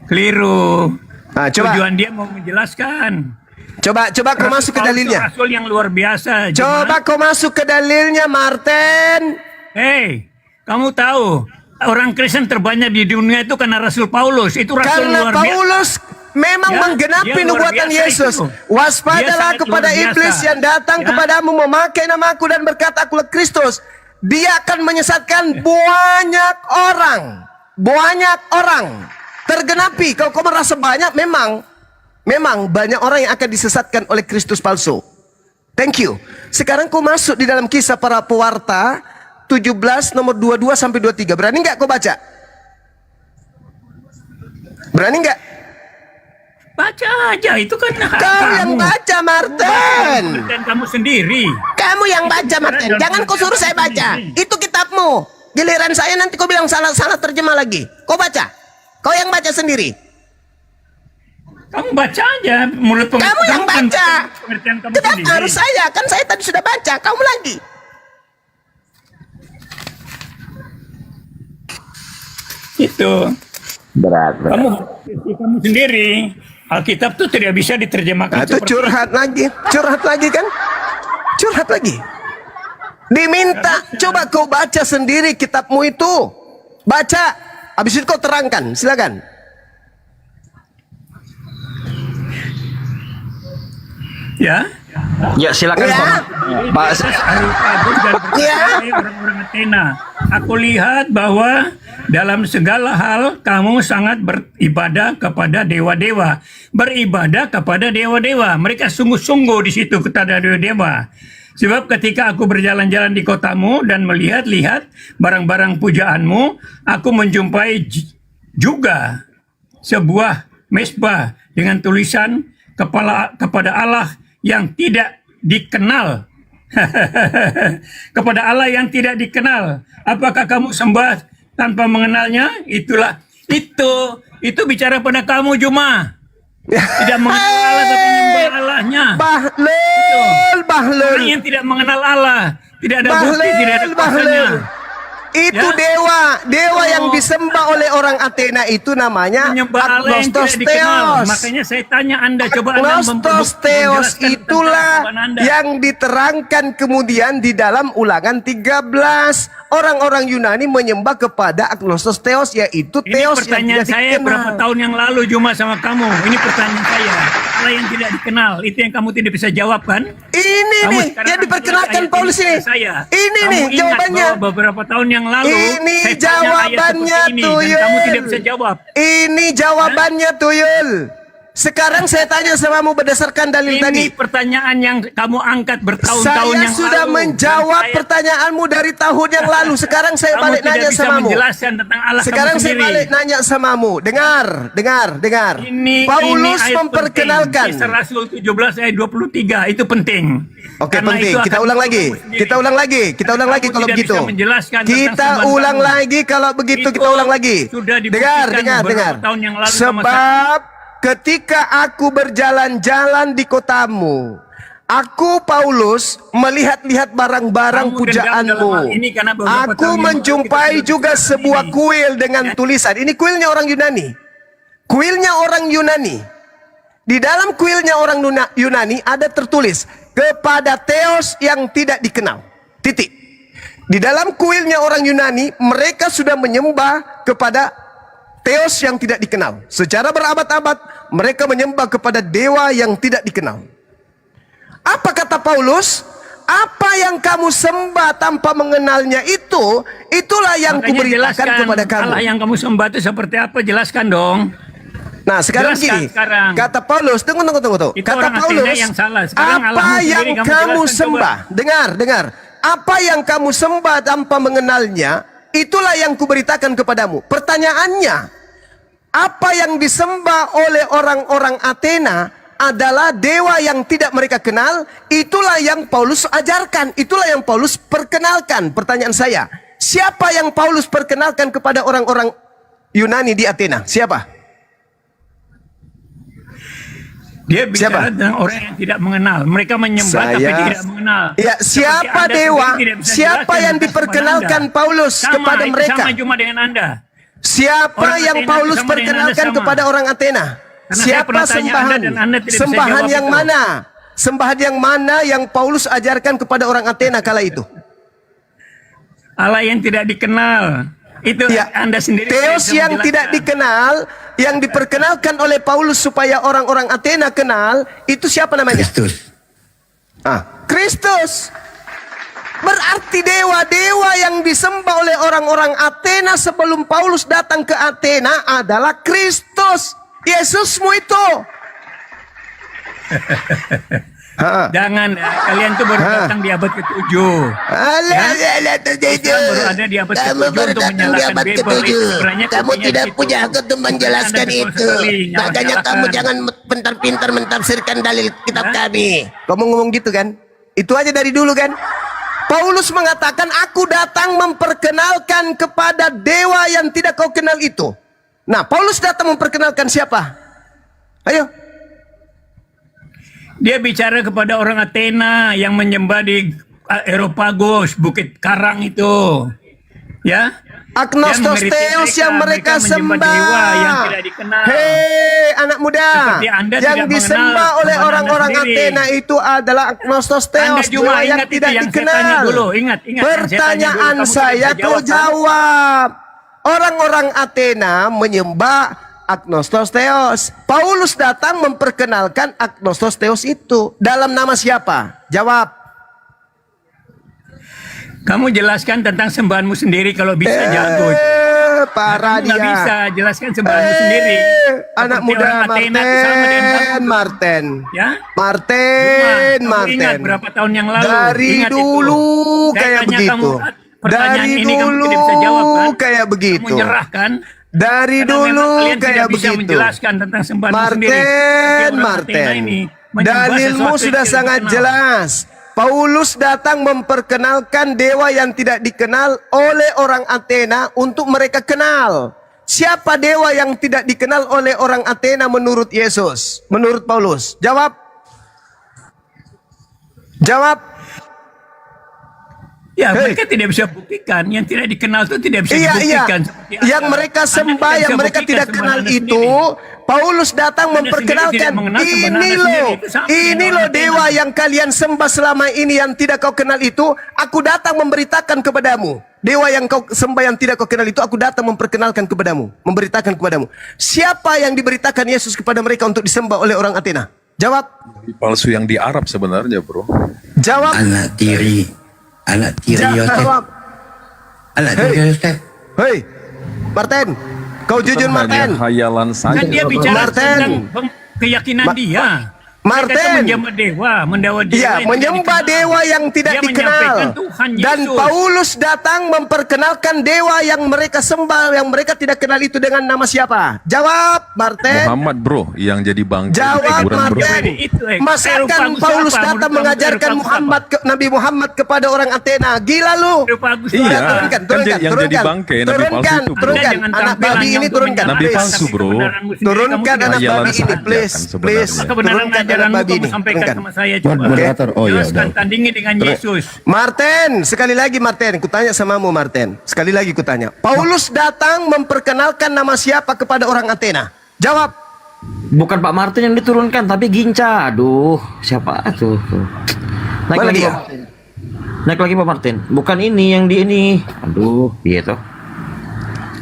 Speaker 5: Keliru.
Speaker 1: Nah, coba.
Speaker 5: Tujuan dia mau menjelaskan.
Speaker 1: Coba kau masuk ke
Speaker 5: Paulus itu
Speaker 1: dalilnya.
Speaker 5: Rasul yang luar biasa.
Speaker 1: Coba kau masuk ke dalilnya, Martin.
Speaker 5: Hei, kamu tahu orang Kristen terbanyak di dunia itu karena Rasul Paulus. Itu Rasul
Speaker 1: Karena
Speaker 5: luar biasa.
Speaker 1: Paulus memang
Speaker 5: Ya,
Speaker 1: menggenapi
Speaker 5: dia luar
Speaker 1: nubuatan
Speaker 5: biasa
Speaker 1: Yesus.
Speaker 5: itu.
Speaker 1: Waspadalah
Speaker 5: Dia sangat
Speaker 1: kepada
Speaker 5: luar biasa.
Speaker 1: iblis yang datang
Speaker 5: Ya.
Speaker 1: kepadamu memakai namaku dan berkata akulah Kristus. Dia akan menyesatkan banyak orang. Banyak orang. Tergenapi. Kalau kau merasa banyak, memang banyak orang yang akan disesatkan oleh Kristus palsu. Thank you. Sekarang kau masuk di dalam Kisah Para Pewarta 17 nomor 22 sampai 23. Berani nggak kau baca? Berani nggak?
Speaker 5: Baca aja, itu kan hak
Speaker 1: Kau yang
Speaker 5: kamu.
Speaker 1: baca, Martin.
Speaker 5: Dan kamu sendiri.
Speaker 1: Kamu yang baca, Martin. Jangan kau suruh saya baca. Itu kitabmu. Giliran saya nanti kau bilang salah terjemah lagi. Kau baca. Kau yang baca sendiri.
Speaker 5: Kamu baca aja mulut
Speaker 1: Kamu yang
Speaker 5: kan
Speaker 1: baca.
Speaker 5: pengertian kamu
Speaker 1: Kenapa
Speaker 5: sendiri.
Speaker 1: harus saya? Kan saya tadi sudah baca. Kamu lagi.
Speaker 5: Itu.
Speaker 4: Berat.
Speaker 5: Kamu sendiri. Alkitab tuh tidak bisa diterjemahkan.
Speaker 1: Nah, itu
Speaker 5: seperti
Speaker 1: curhat lagi. Curhat lagi kan? Curhat lagi. Diminta. Coba kau baca sendiri kitabmu itu. Baca. Habis itu kau terangkan. Silakan.
Speaker 5: Ya.
Speaker 4: Ya silakan
Speaker 1: Ya.
Speaker 4: Pak.
Speaker 5: Areopagus dan
Speaker 1: Ya.
Speaker 5: orang-orang Athena. Aku lihat bahwa dalam segala hal kamu sangat beribadah kepada dewa-dewa. Beribadah kepada dewa-dewa. Mereka sungguh-sungguh di situ kepada dewa-dewa. Sebab ketika aku berjalan-jalan di kotamu dan melihat-lihat barang-barang pujaanmu, aku menjumpai juga sebuah mesbah dengan tulisan kepada Allah yang tidak dikenal. Kepada Allah yang tidak dikenal. Apakah kamu sembah tanpa mengenalnya? Itu bicara pada kamu Juma. Tidak mengenal Allah tapi menyembah Allahnya.
Speaker 1: Bahlul.
Speaker 5: Orang yang tidak mengenal Allah, tidak ada bukti, tidak ada kuasanya.
Speaker 1: Itu dewa yang disembah oleh orang Athena itu namanya
Speaker 5: Menyembah Allah yang tidak dikenal.
Speaker 1: Agnostos
Speaker 5: Makanya saya tanya Anda, coba Anda
Speaker 1: Agnostos Theos
Speaker 5: menjelaskan
Speaker 1: itulah
Speaker 5: tentang jawaban Anda.
Speaker 1: yang diterangkan kemudian di dalam Ulangan 13. Orang-orang Yunani menyembah kepada Agnostos Theos, yaitu
Speaker 5: Ini
Speaker 1: Theos yang
Speaker 5: pertanyaan
Speaker 1: tidak
Speaker 5: saya
Speaker 1: dikenal.
Speaker 5: berapa tahun yang lalu Juma sama kamu. Ini pertanyaan saya. Allah yang tidak dikenal, itu yang kamu tidak bisa jawab kan?
Speaker 1: Ini
Speaker 5: Kamu
Speaker 1: nih
Speaker 5: sekarang
Speaker 1: yang diperkenalkan
Speaker 5: ayat
Speaker 1: Paulus ini.
Speaker 5: Saya.
Speaker 1: Ini
Speaker 5: Kamu
Speaker 1: nih
Speaker 5: ingat
Speaker 1: jawabannya.
Speaker 5: bahwa beberapa tahun yang lalu
Speaker 1: Ini
Speaker 5: saya tanya ayat
Speaker 1: jawabannya,
Speaker 5: seperti ini,
Speaker 1: Tuyul.
Speaker 5: dan kamu tidak bisa jawab.
Speaker 1: Ini jawabannya, Tuyul. Sekarang saya tanya samamu berdasarkan dalil tadi.
Speaker 5: Ini pertanyaan yang kamu angkat bertahun-tahun
Speaker 1: Saya
Speaker 5: yang
Speaker 1: sudah
Speaker 5: lalu.
Speaker 1: menjawab
Speaker 5: Dan saya-
Speaker 1: pertanyaanmu dari tahun yang lalu. Sekarang saya
Speaker 5: Kamu
Speaker 1: balik
Speaker 5: tidak
Speaker 1: nanya
Speaker 5: bisa
Speaker 1: samamu.
Speaker 5: menjelaskan tentang Allah
Speaker 1: Sekarang
Speaker 5: kamu
Speaker 1: saya
Speaker 5: sendiri.
Speaker 1: balik nanya samamu. Dengar. Paulus
Speaker 5: ayat
Speaker 1: memperkenalkan.
Speaker 5: penting. Kisah Rasul 17 ayat 23 itu penting.
Speaker 1: Oke,
Speaker 5: Karena
Speaker 1: penting.
Speaker 5: itu
Speaker 1: Kita
Speaker 5: akan
Speaker 1: ulang lagi.
Speaker 5: kamu sendiri.
Speaker 1: Kita ulang lagi. Kita ulang lagi
Speaker 5: Kamu
Speaker 1: kalau
Speaker 5: tidak
Speaker 1: begitu.
Speaker 5: bisa menjelaskan tentang
Speaker 1: Kita
Speaker 5: sembahan
Speaker 1: ulang
Speaker 5: kamu.
Speaker 1: lagi kalau begitu. Kita
Speaker 5: Itu
Speaker 1: ulang lagi.
Speaker 5: sudah dibuktikan
Speaker 1: Dengar.
Speaker 5: beberapa tahun yang lalu sama
Speaker 1: Sebab ketika aku berjalan-jalan di kotamu, aku Paulus melihat-lihat barang-barang
Speaker 5: Kamu dendam
Speaker 1: pujaanmu.
Speaker 5: dalam hal ini karena beberapa
Speaker 1: Aku
Speaker 5: tahun yang lalu
Speaker 1: menjumpai
Speaker 5: kita sudah
Speaker 1: juga
Speaker 5: bicara
Speaker 1: sebuah
Speaker 5: ini.
Speaker 1: kuil dengan tulisan. Ini kuilnya orang Yunani. Kuilnya orang Yunani. Di dalam kuilnya orang Yunani ada tertulis kepada Theos yang tidak dikenal. Titik. Di dalam kuilnya orang Yunani mereka sudah menyembah kepada Theos yang tidak dikenal. Secara berabad-abad mereka menyembah kepada dewa yang tidak dikenal. Apa kata Paulus? Apa yang kamu sembah tanpa mengenalnya itulah yang
Speaker 5: Makanya
Speaker 1: kuberitakan
Speaker 5: jelaskan
Speaker 1: kepada kamu.
Speaker 5: Allah yang kamu sembah itu seperti apa, jelaskan dong.
Speaker 1: Nah sekarang
Speaker 5: Jelaskan
Speaker 1: gini,
Speaker 5: sekarang.
Speaker 1: kata Paulus, tunggu.
Speaker 5: Itu
Speaker 1: Kata
Speaker 5: orang
Speaker 1: Paulus,
Speaker 5: Athena yang salah. Sekarang
Speaker 1: apa
Speaker 5: Allahmu sendiri
Speaker 1: yang
Speaker 5: kamu
Speaker 1: kamu
Speaker 5: jelaskan,
Speaker 1: sembah? Dengar. Apa yang kamu sembah tanpa mengenalnya, itulah yang kuberitakan kepadamu. Pertanyaannya, apa yang disembah oleh orang-orang Athena adalah dewa yang tidak mereka kenal. Itulah yang Paulus ajarkan. Itulah yang Paulus perkenalkan. Pertanyaan saya, siapa yang Paulus perkenalkan kepada orang-orang Yunani di Athena? Siapa?
Speaker 5: Dia bicara
Speaker 1: Siapa?
Speaker 5: tentang orang yang tidak mengenal. Mereka menyembah tapi tidak mengenal.
Speaker 1: Ya,
Speaker 5: Seperti
Speaker 1: siapa
Speaker 5: Anda
Speaker 1: dewa?
Speaker 5: sendiri tidak bisa
Speaker 1: Siapa
Speaker 5: jelaskan
Speaker 1: yang
Speaker 5: tentang
Speaker 1: diperkenalkan
Speaker 5: Anda.
Speaker 1: Paulus kepada
Speaker 5: itu
Speaker 1: mereka?
Speaker 5: Sama cuma dengan Anda.
Speaker 1: Siapa
Speaker 5: Orang
Speaker 1: yang
Speaker 5: Athena
Speaker 1: Paulus
Speaker 5: sama dengan
Speaker 1: perkenalkan
Speaker 5: Anda sama.
Speaker 1: kepada orang Athena?
Speaker 5: Karena saya
Speaker 1: Siapa
Speaker 5: pernah tanya
Speaker 1: sembahan?
Speaker 5: Anda dan Anda tidak bisa
Speaker 1: Sembahan
Speaker 5: jawab
Speaker 1: yang
Speaker 5: itu.
Speaker 1: mana? Sembahan yang mana yang Paulus ajarkan kepada orang Athena kala itu?
Speaker 5: Allah yang tidak dikenal. Itu
Speaker 1: Ya,
Speaker 5: Anda sendiri
Speaker 1: Theos
Speaker 5: bisa
Speaker 1: yang
Speaker 5: menjelaskan.
Speaker 1: tidak dikenal, yang diperkenalkan oleh Paulus supaya orang-orang Athena kenal, itu siapa namanya?
Speaker 3: Kristus.
Speaker 1: Kristus. Berarti dewa-dewa yang disembah oleh orang-orang Athena sebelum Paulus datang ke Athena adalah Kristus. Yesusmu itu.
Speaker 5: Jangan, kalian tuh baru datang di abad ke-7. Islam baru ada di abad
Speaker 7: Kamu
Speaker 5: ke-7
Speaker 7: baru
Speaker 5: untuk
Speaker 7: datang di
Speaker 5: menyalahkan
Speaker 7: abad
Speaker 5: Bible.
Speaker 7: ke-7.
Speaker 5: Sebenarnya
Speaker 7: Kamu
Speaker 5: kuncinya
Speaker 7: tidak
Speaker 5: di situ.
Speaker 7: punya hak untuk menjelaskan
Speaker 5: Anda betul
Speaker 7: itu.
Speaker 5: sekali,
Speaker 7: Makanya
Speaker 5: nyalah-nyalahkan.
Speaker 7: kamu jangan pintar-pintar mentafsirkan dalil kitab kami.
Speaker 1: Kamu ngomong gitu kan? Itu aja dari dulu kan? Paulus mengatakan, aku datang memperkenalkan kepada dewa yang tidak kau kenal itu. Nah, Paulus datang memperkenalkan siapa? Ayo.
Speaker 5: Dia bicara kepada orang Athena yang menyembah di Areopagus, Bukit Karang itu. Ya.
Speaker 1: Agnostos
Speaker 5: Dia
Speaker 1: Theos
Speaker 5: mengkritik
Speaker 1: yang mereka
Speaker 5: menyembah dewa
Speaker 1: sembah.
Speaker 5: yang tidak dikenal.
Speaker 1: Hei anak muda,
Speaker 5: Seperti Anda
Speaker 1: yang
Speaker 5: tidak
Speaker 1: disembah
Speaker 5: mengenal
Speaker 1: oleh
Speaker 5: Tuhan
Speaker 1: orang-orang
Speaker 5: Anda sendiri.
Speaker 1: Athena itu adalah Agnostos
Speaker 5: Anda
Speaker 1: Theos,
Speaker 5: cuma
Speaker 1: dewa yang
Speaker 5: ingat itu
Speaker 1: tidak
Speaker 5: yang saya
Speaker 1: dikenal.
Speaker 5: tanya dulu. Ingat, yang saya tanya
Speaker 1: Pertanyaan
Speaker 5: dulu. Kamu
Speaker 1: saya
Speaker 5: tidak
Speaker 1: kau
Speaker 5: jawab, kan?
Speaker 1: jawab. Orang-orang Athena menyembah Agnostos Theos. Paulus datang memperkenalkan Agnostos Theos itu dalam nama siapa? Jawab.
Speaker 5: Kamu jelaskan tentang sembahanmu sendiri kalau bisa jago.
Speaker 1: Parah
Speaker 5: Kamu nggak
Speaker 1: dia.
Speaker 5: bisa jelaskan sembahanmu sendiri.
Speaker 1: Anak
Speaker 5: Seperti
Speaker 1: muda
Speaker 5: orang Athena itu sama dengan kamu.
Speaker 1: Martin.
Speaker 5: Ya.
Speaker 1: Martin.
Speaker 5: Cuma, kamu ingat berapa tahun yang lalu?
Speaker 1: Dari
Speaker 5: Ingat
Speaker 1: dulu
Speaker 5: itu. Saya
Speaker 1: kayak
Speaker 5: tanya
Speaker 1: begitu.
Speaker 5: kamu, pertanyaan
Speaker 1: Dari
Speaker 5: ini kamu
Speaker 1: dulu
Speaker 5: tidak bisa jawab kan?
Speaker 1: kayak begitu.
Speaker 5: Kamu nyerah kan?
Speaker 1: Dari
Speaker 5: Karena
Speaker 1: dulu
Speaker 5: memang kalian
Speaker 1: kayak
Speaker 5: tidak bisa
Speaker 1: begitu.
Speaker 5: menjelaskan tentang sembahanmu sendiri. Seperti
Speaker 1: Martin,
Speaker 5: orang Athena ini menyembah
Speaker 1: dalilmu
Speaker 5: sesuatu
Speaker 1: sudah
Speaker 5: yang
Speaker 1: sangat
Speaker 5: tidak dikenal.
Speaker 1: jelas. Paulus datang memperkenalkan dewa yang tidak dikenal oleh orang Athena untuk mereka kenal. Siapa dewa yang tidak dikenal oleh orang Athena menurut Yesus? Menurut Paulus? Jawab. Jawab.
Speaker 5: Ya,
Speaker 1: Hei.
Speaker 5: mereka tidak bisa buktikan. Yang tidak dikenal itu tidak bisa
Speaker 1: Iya,
Speaker 5: dibuktikan.
Speaker 1: iya.
Speaker 5: Seperti
Speaker 1: Yang
Speaker 5: Anda.
Speaker 1: mereka
Speaker 5: Anda
Speaker 1: sembah,
Speaker 5: tidak
Speaker 1: yang
Speaker 5: bisa
Speaker 1: mereka
Speaker 5: buktikan
Speaker 1: tidak
Speaker 5: sembahan
Speaker 1: kenal
Speaker 5: Anda
Speaker 1: itu,
Speaker 5: sendiri.
Speaker 1: Paulus datang
Speaker 5: Anda sendiri
Speaker 1: memperkenalkan,
Speaker 5: tidak mengenal sembahan
Speaker 1: ini
Speaker 5: Anda
Speaker 1: loh,
Speaker 5: sendiri. Itu sama
Speaker 1: ini
Speaker 5: dengan
Speaker 1: loh
Speaker 5: orang
Speaker 1: dewa
Speaker 5: Athena.
Speaker 1: yang kalian sembah selama ini yang tidak kau kenal itu, aku datang memberitakan kepadamu. Dewa yang kau sembah yang tidak kau kenal itu, aku datang memperkenalkan kepadamu, memberitakan kepadamu. Siapa yang diberitakan Yesus kepada mereka untuk disembah oleh orang Athena? Jawab,
Speaker 8: Palsu yang di Arab sebenarnya, bro.
Speaker 1: jawab,
Speaker 7: Anak tiri Yosef.
Speaker 1: jawab.
Speaker 7: Anak tiri Yosef.
Speaker 1: Hei, Martin, kau jujur
Speaker 8: Hanya
Speaker 1: Martin.
Speaker 8: hayalan saja.
Speaker 5: Kan dia bicara
Speaker 1: Martin.
Speaker 5: tentang keyakinan dia.
Speaker 1: Martin.
Speaker 5: Dia kata menyembah dewa,
Speaker 1: Iya,
Speaker 5: yang tidak
Speaker 1: menyembah
Speaker 5: dikenal.
Speaker 1: dewa yang tidak
Speaker 5: Dia
Speaker 1: dikenal.
Speaker 5: menyampaikan Tuhan
Speaker 1: Dan
Speaker 5: Yesus.
Speaker 1: Paulus datang memperkenalkan dewa yang mereka sembah, yang mereka tidak kenal itu dengan nama siapa? Jawab, Martin.
Speaker 8: Muhammad, bro, yang jadi bangkai di
Speaker 1: Jawab,
Speaker 8: kuburan, bro.
Speaker 1: Martin.
Speaker 5: Itu,
Speaker 1: Masakan
Speaker 5: Eropa
Speaker 1: Paulus
Speaker 5: siapa?
Speaker 1: datang
Speaker 5: Menurut
Speaker 1: mengajarkan
Speaker 5: Eropa
Speaker 1: Muhammad Nabi Muhammad kepada orang Athena. Gila lu.
Speaker 5: Bagus.
Speaker 8: Iya.
Speaker 1: Turunkan,
Speaker 8: Kan yang jadi bangkai, Nabi palsu
Speaker 1: turunkan,
Speaker 8: itu, bro.
Speaker 1: turunkan.
Speaker 5: Anda jangan
Speaker 1: Anak
Speaker 5: tampilan
Speaker 1: babi
Speaker 5: yang
Speaker 1: ini
Speaker 5: untuk
Speaker 1: turunkan,
Speaker 8: Nabi
Speaker 1: please.
Speaker 8: palsu, bro.
Speaker 1: Turunkan anak
Speaker 8: Hayalan
Speaker 1: babi ini,
Speaker 8: saja
Speaker 1: please,
Speaker 8: kan sebenarnya.
Speaker 1: please.
Speaker 5: Kebenaran
Speaker 1: Turunkan
Speaker 5: ajaran
Speaker 1: anak babi ini.
Speaker 5: sampaikan
Speaker 1: Turunkan.
Speaker 5: sama saya coba.
Speaker 7: Moderator, oh ya
Speaker 5: Jelaskan,
Speaker 7: udah.
Speaker 5: tandingi dengan Yesus.
Speaker 1: Martin, sekali lagi Martin, kutanya samamu Martin. Sekali lagi kutanya. Paulus datang memperkenalkan nama siapa kepada orang Athena? Jawab.
Speaker 4: Bukan Pak Martin yang diturunkan, tapi Ginca. Aduh, siapa tuh? Naik
Speaker 1: Mana
Speaker 4: lagi
Speaker 1: dia?
Speaker 4: Pak Martin. Naik lagi Pak Martin. Bukan ini yang di ini. Aduh, gitu.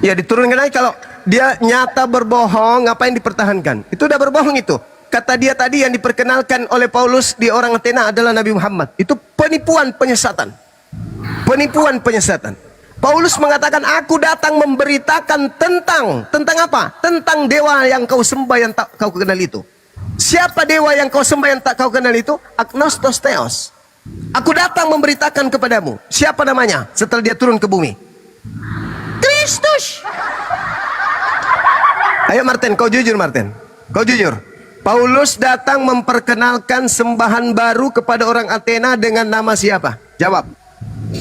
Speaker 1: Ya diturunkan aja kalau dia nyata berbohong, ngapain dipertahankan? Itu udah berbohong itu. Kata dia tadi yang diperkenalkan oleh Paulus di orang Athena adalah Nabi Muhammad. Itu penipuan penyesatan. Penipuan penyesatan. Paulus mengatakan, aku datang memberitakan tentang apa? Tentang dewa yang kau sembah yang tak kau kenal itu. Siapa dewa yang kau sembah yang tak kau kenal itu? Agnostos Theos. Aku datang memberitakan kepadamu. Siapa namanya? Setelah dia turun ke bumi. Kristus. Ayo Martin, kau jujur Martin. Kau jujur. Paulus datang memperkenalkan sembahan baru kepada orang Athena dengan nama siapa? Jawab.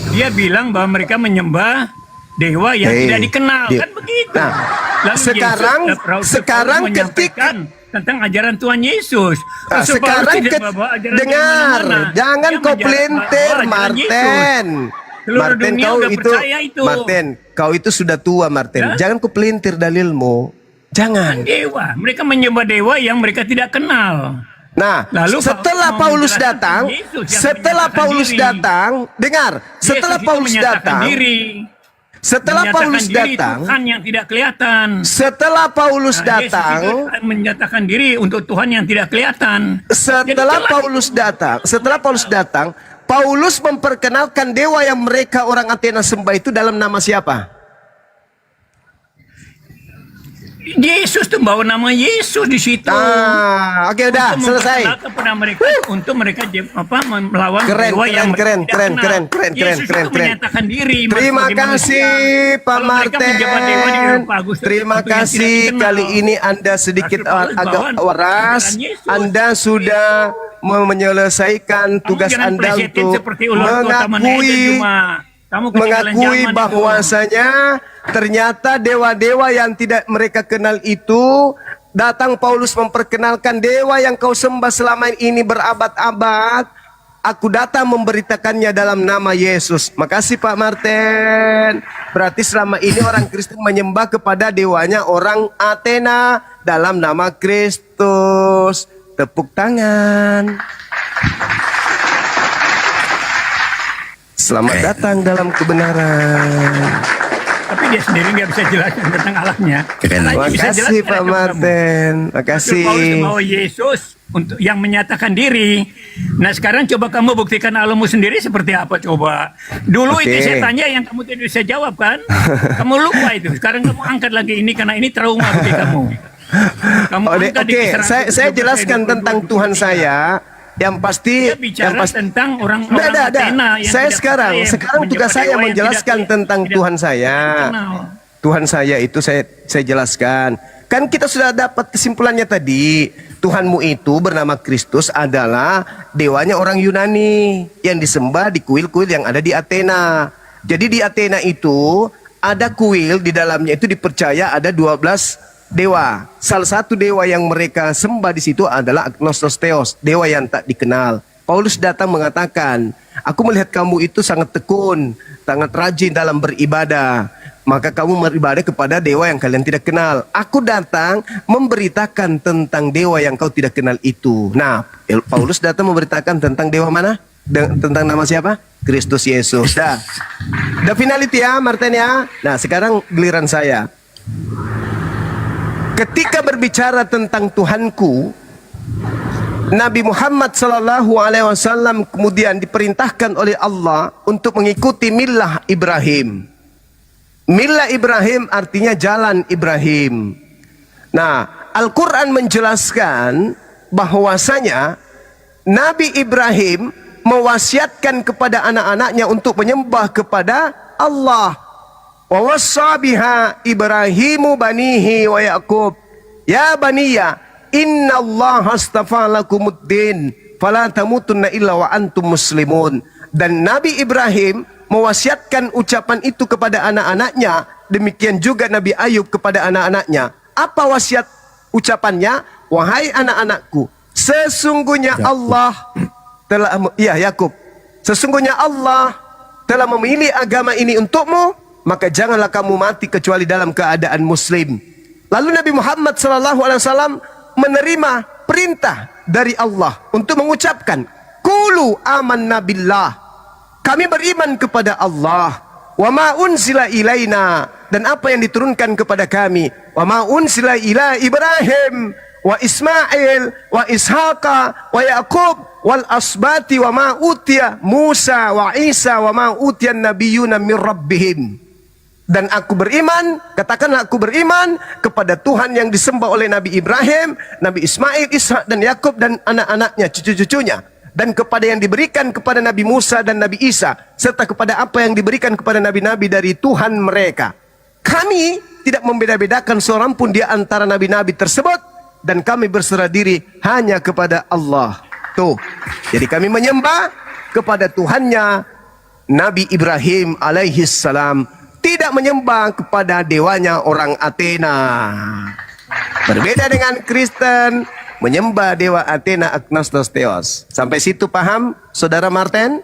Speaker 5: Dia bilang bahwa mereka menyembah dewa yang
Speaker 1: Hei,
Speaker 5: tidak dikenal,
Speaker 1: dia-
Speaker 5: kan begitu.
Speaker 1: Nah,
Speaker 5: Lalu
Speaker 1: sekarang-
Speaker 5: Yesus, Paulus
Speaker 1: sekarang
Speaker 5: menyampaikan tentang ajaran Tuhan Yesus.
Speaker 1: Nah,
Speaker 5: Rasul Paulus
Speaker 1: sekarang
Speaker 5: tidak membawa ajaran
Speaker 1: dengar,
Speaker 5: yang mana-mana.
Speaker 1: jangan
Speaker 5: Dia
Speaker 1: kau
Speaker 5: menjalankan
Speaker 1: pelintir,
Speaker 5: ajaran
Speaker 1: Martin.
Speaker 5: Yesus. Seluruh
Speaker 1: Martin,
Speaker 5: dunia
Speaker 1: kau
Speaker 5: udah
Speaker 1: itu,
Speaker 5: percaya itu.
Speaker 1: Martin, kau itu sudah tua, Martin.
Speaker 5: Ya?
Speaker 1: Jangan kau pelintir dalilmu. Jangan.
Speaker 5: Dewa, mereka menyembah dewa yang mereka tidak kenal.
Speaker 1: Nah,
Speaker 5: Lalu
Speaker 1: setelah
Speaker 5: Paulus
Speaker 1: Paulus
Speaker 5: mau
Speaker 1: datang,
Speaker 5: menjelaskan Yesus yang
Speaker 1: setelah
Speaker 5: menyatakan
Speaker 1: Paulus
Speaker 5: diri.
Speaker 1: datang, dengar, setelah
Speaker 5: Yesus itu
Speaker 1: Paulus
Speaker 5: menyatakan
Speaker 1: datang,
Speaker 5: diri.
Speaker 1: setelah
Speaker 5: Menyatakan
Speaker 1: Paulus
Speaker 5: diri
Speaker 1: datang,
Speaker 5: Tuhan yang tidak kelihatan.
Speaker 1: setelah Paulus
Speaker 5: Nah, Yesus
Speaker 1: datang,
Speaker 5: juga menyatakan diri untuk Tuhan yang tidak kelihatan.
Speaker 1: setelah
Speaker 5: Jadi
Speaker 1: Paulus datang, Paulus memperkenalkan dewa yang mereka orang Athena sembah itu dalam nama siapa?
Speaker 5: Yesus tuh bawa nama Yesus di situ.
Speaker 1: Ah, oke udah
Speaker 5: Untuk
Speaker 1: selesai.
Speaker 5: memperkenalkan kepada mereka untuk mereka melawan
Speaker 1: Keren,
Speaker 5: dewa yang
Speaker 1: keren,
Speaker 5: mereka
Speaker 1: keren,
Speaker 5: tidak
Speaker 1: keren,
Speaker 5: kenal.
Speaker 1: keren,
Speaker 5: Yesus
Speaker 1: keren,
Speaker 5: itu
Speaker 1: keren.
Speaker 5: menyatakan diri.
Speaker 1: Terima
Speaker 5: sebagai
Speaker 1: kasih
Speaker 5: manusia.
Speaker 1: Pak
Speaker 5: Kalau mereka menjabat dewa di Eropa Agustus,
Speaker 1: Terima
Speaker 5: untuk yang tidak
Speaker 1: kasih.
Speaker 5: dikenal.
Speaker 1: Kali ini Anda sedikit
Speaker 5: Rasul Paulus
Speaker 1: agak
Speaker 5: bawa
Speaker 1: waras.
Speaker 5: ajaran Yesus.
Speaker 1: Anda sudah menyelesaikan tugas
Speaker 5: jangan
Speaker 1: Anda
Speaker 5: plesetin
Speaker 1: untuk
Speaker 5: seperti ular kota mana aja cuma. Kamu ketinggalan
Speaker 1: mengakui
Speaker 5: zaman
Speaker 1: bahwasanya ternyata dewa-dewa yang tidak mereka kenal itu datang Paulus memperkenalkan dewa yang kau sembah selama ini berabad-abad. Aku datang memberitakannya dalam nama Yesus. Makasih Pak Martin. Berarti selama ini orang Kristen menyembah kepada dewanya orang Athena dalam nama Kristus. Tepuk tangan. Selamat datang dalam kebenaran.
Speaker 5: Tapi dia sendiri nggak bisa jelaskan tentang Allahnya.
Speaker 7: Keren.
Speaker 5: Allahnya bisa
Speaker 1: Makasih
Speaker 5: jelaskan
Speaker 1: Pak
Speaker 5: aja kepadamu.
Speaker 1: Martin.
Speaker 5: Rasul
Speaker 1: Makasih.
Speaker 5: Paulus membawa Yesus untuk yang menyatakan diri. Nah sekarang coba kamu buktikan Allahmu sendiri seperti apa coba. Dulu
Speaker 1: Oke.
Speaker 5: itu saya tanya yang kamu tidak bisa jawab kan. Kamu lupa itu. Sekarang kamu angkat lagi ini karena ini trauma bagi kamu. Kamu angkat di
Speaker 1: Oke,
Speaker 5: kisaran
Speaker 1: saya
Speaker 5: 17,
Speaker 1: jelaskan
Speaker 5: 22,
Speaker 1: tentang Tuhan
Speaker 5: 23.
Speaker 1: saya. Yang pasti,
Speaker 5: Dia bicara tentang orang-orang
Speaker 1: Dah.
Speaker 5: Athena yang
Speaker 1: Saya
Speaker 5: tidak
Speaker 1: sekarang
Speaker 5: percaya,
Speaker 1: tugas saya
Speaker 5: dewa yang
Speaker 1: menjelaskan
Speaker 5: tidak-
Speaker 1: tentang
Speaker 5: tidak-
Speaker 1: Tuhan saya.
Speaker 5: tidak dikenal.
Speaker 1: Tuhan saya itu saya jelaskan. Kan kita sudah dapat kesimpulannya tadi. Tuhanmu itu bernama Kristus adalah dewanya orang Yunani yang disembah di kuil-kuil yang ada di Athena. Jadi di Athena itu ada kuil, di dalamnya itu dipercaya ada 12 dewa. Salah satu dewa yang mereka sembah di situ adalah Agnostos Theos, dewa yang tak dikenal. Paulus datang mengatakan, aku melihat kamu itu sangat tekun, sangat rajin dalam beribadah. Maka kamu beribadah kepada dewa yang kalian tidak kenal. Aku datang memberitakan tentang dewa yang kau tidak kenal itu. Nah, Paulus datang memberitakan tentang dewa mana? Tentang nama siapa? Kristus Yesus. Dah finality ya, Martin ya. Nah, sekarang giliran saya. Ketika berbicara tentang Tuhanku, Nabi Muhammad SAW kemudian diperintahkan oleh Allah untuk mengikuti millah Ibrahim. Millah Ibrahim artinya jalan Ibrahim. Nah, Al-Quran menjelaskan bahwasanya Nabi Ibrahim mewasiatkan kepada anak-anaknya untuk menyembah kepada Allah. Wa wassa biha Ibrahimu banihi wa Yaqub. Ya baniya, inna Allah astafa lakumuddin fala tamutunna illa wa antum muslimun. Dan Nabi Ibrahim mewasiatkan ucapan itu kepada anak-anaknya. Demikian juga Nabi Ayub kepada anak-anaknya. Apa wasiat ucapannya? Wahai anak-anakku, sesungguhnya Allah telah, ya Yakub, sesungguhnya Allah telah memilih agama ini untukmu, maka janganlah kamu mati kecuali dalam keadaan muslim. Lalu Nabi Muhammad SAW menerima perintah dari Allah untuk mengucapkan, Qulu amanna billah, kami beriman kepada Allah, wa ma unzila ilaina, dan apa yang diturunkan kepada kami, wa ma unzila ila Ibrahim wa Ismail wa Ishaqa wa Yaqub wal asbati wa ma utiya Musa wa Isa wa ma utiyan nabiyuna min rabbihim. Dan aku beriman, katakanlah aku beriman kepada Tuhan yang disembah oleh Nabi Ibrahim, Nabi Ismail, Ishak dan Yakub dan anak-anaknya, cucu-cucunya, dan kepada yang diberikan kepada Nabi Musa dan Nabi Isa, serta kepada apa yang diberikan kepada nabi-nabi dari Tuhan mereka. Kami tidak membeda-bedakan seorang pun di antara nabi-nabi tersebut, dan kami berserah diri hanya kepada Allah. Tuh, jadi kami menyembah kepada Tuhannya Nabi Ibrahim alaihissalam, tidak menyembah kepada dewanya orang Athena. Berbeda dengan Kristen, menyembah dewa Athena Agnostos Theos. Sampai situ paham, Saudara Martin?